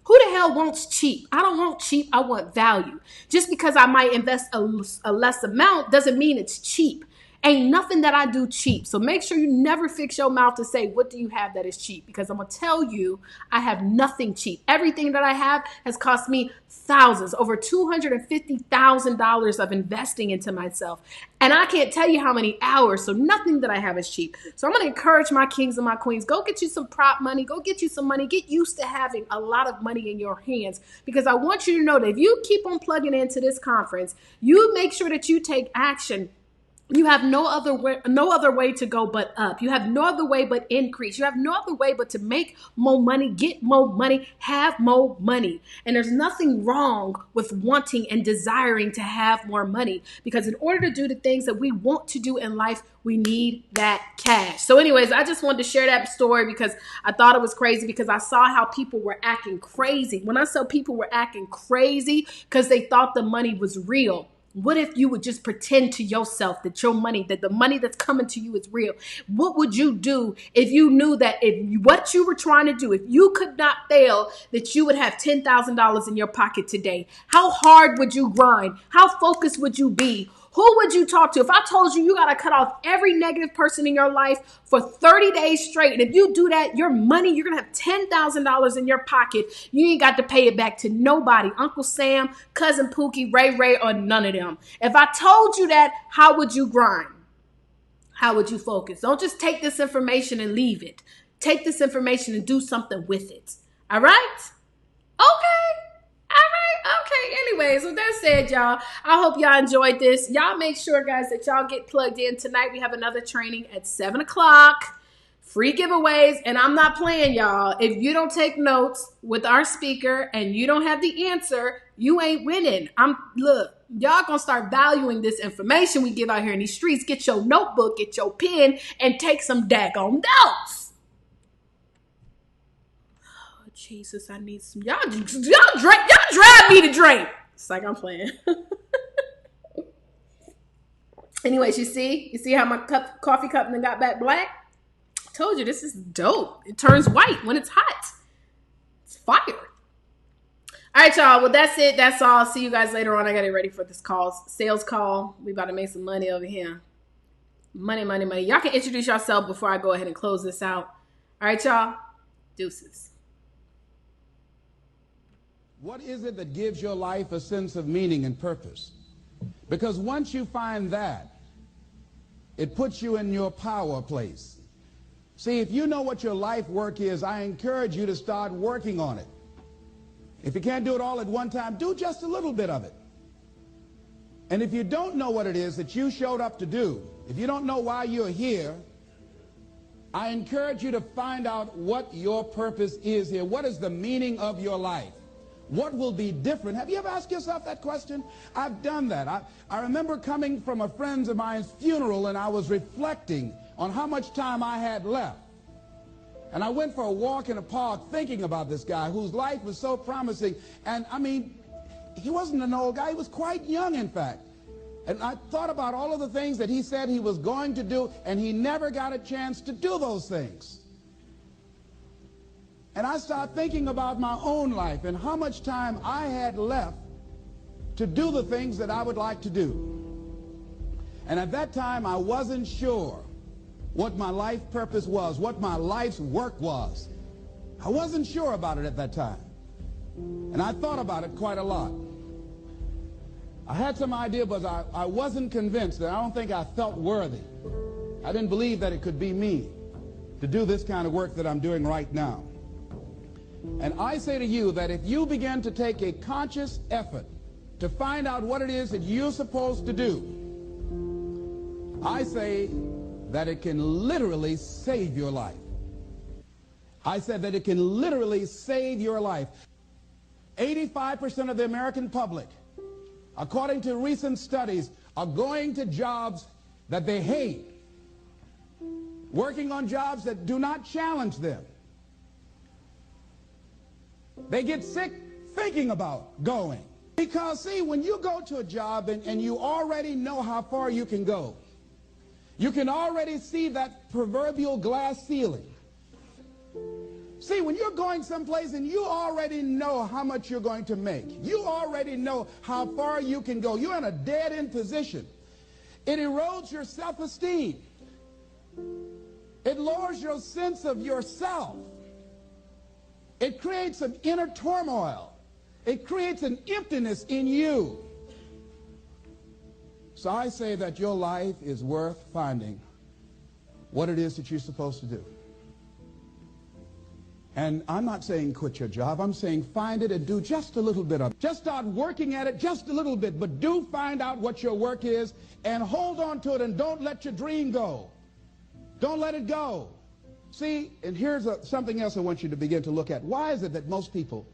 Who the hell wants cheap? I don't want cheap. I want value. Just because I might invest a less amount doesn't mean it's cheap. Ain't nothing that I do cheap. So make sure you never fix your mouth to say, what do you have that is cheap? Because I'm going to tell you, I have nothing cheap. Everything that I have has cost me thousands, over $250,000 of investing into myself. And I can't tell you how many hours. So nothing that I have is cheap. So I'm going to encourage my kings and my queens, go get you some prop money. Go get you some money. Get used to having a lot of money in your hands, because I want you to know that if you keep on plugging into this conference, you make sure that you take action. You have no other way to go but up. You have no other way but increase. You have no other way but to make more money, get more money, have more money. And there's nothing wrong with wanting and desiring to have more money, because in order to do the things that we want to do in life, we need that cash. So anyways, I just wanted to share that story because I thought it was crazy, because I saw how people were acting crazy. When I saw people were acting crazy because they thought the money was real. What if you would just pretend to yourself that that the money that's coming to you is real? What would you do if you knew that what you were trying to do, if you could not fail, that you would have $10,000 in your pocket today? How hard would you grind? How focused would you be? Who would you talk to? If I told you got to cut off every negative person in your life for 30 days straight, and if you do that, your money, you're going to have $10,000 in your pocket. You ain't got to pay it back to nobody. Uncle Sam, Cousin Pookie, Ray, or none of them. If I told you that, how would you grind? How would you focus? Don't just take this information and leave it. Take this information and do something with it. All right? Okay. All right. Okay. Anyways, with that said, y'all, I hope y'all enjoyed this. Y'all make sure, guys, that y'all get plugged in. Tonight, we have another training at 7 o'clock. Free giveaways. And I'm not playing, y'all. If you don't take notes with our speaker and you don't have the answer, you ain't winning. Look, y'all gonna start valuing this information we give out here in these streets. Get your notebook, get your pen, and take some daggone notes. Jesus, I need some. Y'all drive me to drink. It's like I'm playing. Anyways, you see how my coffee cup then got back black? I told you, this is dope. It turns white when it's hot. It's fire. All right, y'all. Well, that's it. That's all. See you guys later on. I got it ready for this sales call. We about to make some money over here. Money. Y'all can introduce yourself before I go ahead and close this out. All right, y'all. Deuces. What is it that gives your life a sense of meaning and purpose? Because once you find that, it puts you in your power place. See, if you know what your life work is, I encourage you to start working on it. If you can't do it all at one time, do just a little bit of it. And if you don't know what it is that you showed up to do, if you don't know why you're here, I encourage you to find out what your purpose is here. What is the meaning of your life? What will be different? Have you ever asked yourself that question? I've done that. I remember coming from a friend of mine's funeral, and I was reflecting on how much time I had left. And I went for a walk in a park thinking about this guy whose life was so promising. And I mean, he wasn't an old guy. He was quite young, in fact. And I thought about all of the things that he said he was going to do, and he never got a chance to do those things. And I started thinking about my own life and how much time I had left to do the things that I would like to do. And at that time, I wasn't sure what my life purpose was, what my life's work was. I wasn't sure about it at that time. And I thought about it quite a lot. I had some idea, but I wasn't convinced, and I don't think I felt worthy. I didn't believe that it could be me to do this kind of work that I'm doing right now. And I say to you that if you begin to take a conscious effort to find out what it is that you're supposed to do, I say that it can literally save your life. I said that it can literally save your life. 85% of the American public, according to recent studies, are going to jobs that they hate, working on jobs that do not challenge them. They get sick thinking about going. Because, see, when you go to a job and you already know how far you can go, you can already see that proverbial glass ceiling. See, when you're going someplace and you already know how much you're going to make, you already know how far you can go, you're in a dead-end position. It erodes your self-esteem. It lowers your sense of yourself. It creates an inner turmoil. It creates an emptiness in you. So I say that your life is worth finding what it is that you're supposed to do. And I'm not saying quit your job. I'm saying find it and do just a little bit of it. Just start working at it just a little bit, but do find out what your work is and hold on to it, and don't let your dream go. Don't let it go. See, and here's something else I want you to begin to look at. Why is it that most people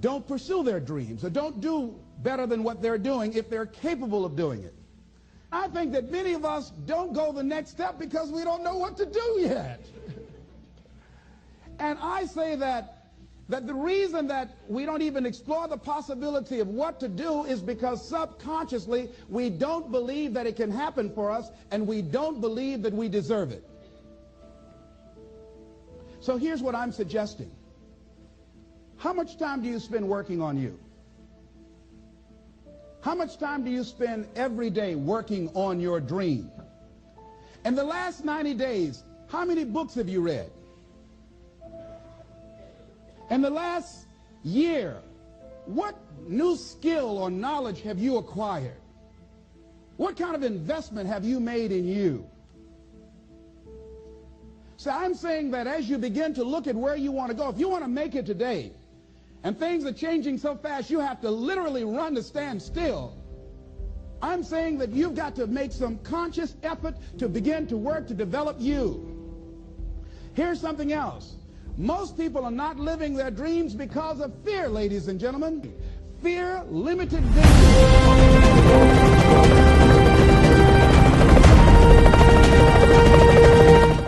don't pursue their dreams or don't do better than what they're doing if they're capable of doing it? I think that many of us don't go the next step because we don't know what to do yet. And I say that the reason that we don't even explore the possibility of what to do is because subconsciously we don't believe that it can happen for us, and we don't believe that we deserve it. So here's what I'm suggesting. How much time do you spend working on you? How much time do you spend every day working on your dream? In the last 90 days, how many books have you read? In the last year, what new skill or knowledge have you acquired? What kind of investment have you made in you? So I'm saying that as you begin to look at where you want to go, if you want to make it today, and things are changing so fast you have to literally run to stand still, I'm saying that you've got to make some conscious effort to begin to work to develop you. Here's something else. Most people are not living their dreams because of fear, ladies and gentlemen. Fear, limited vision.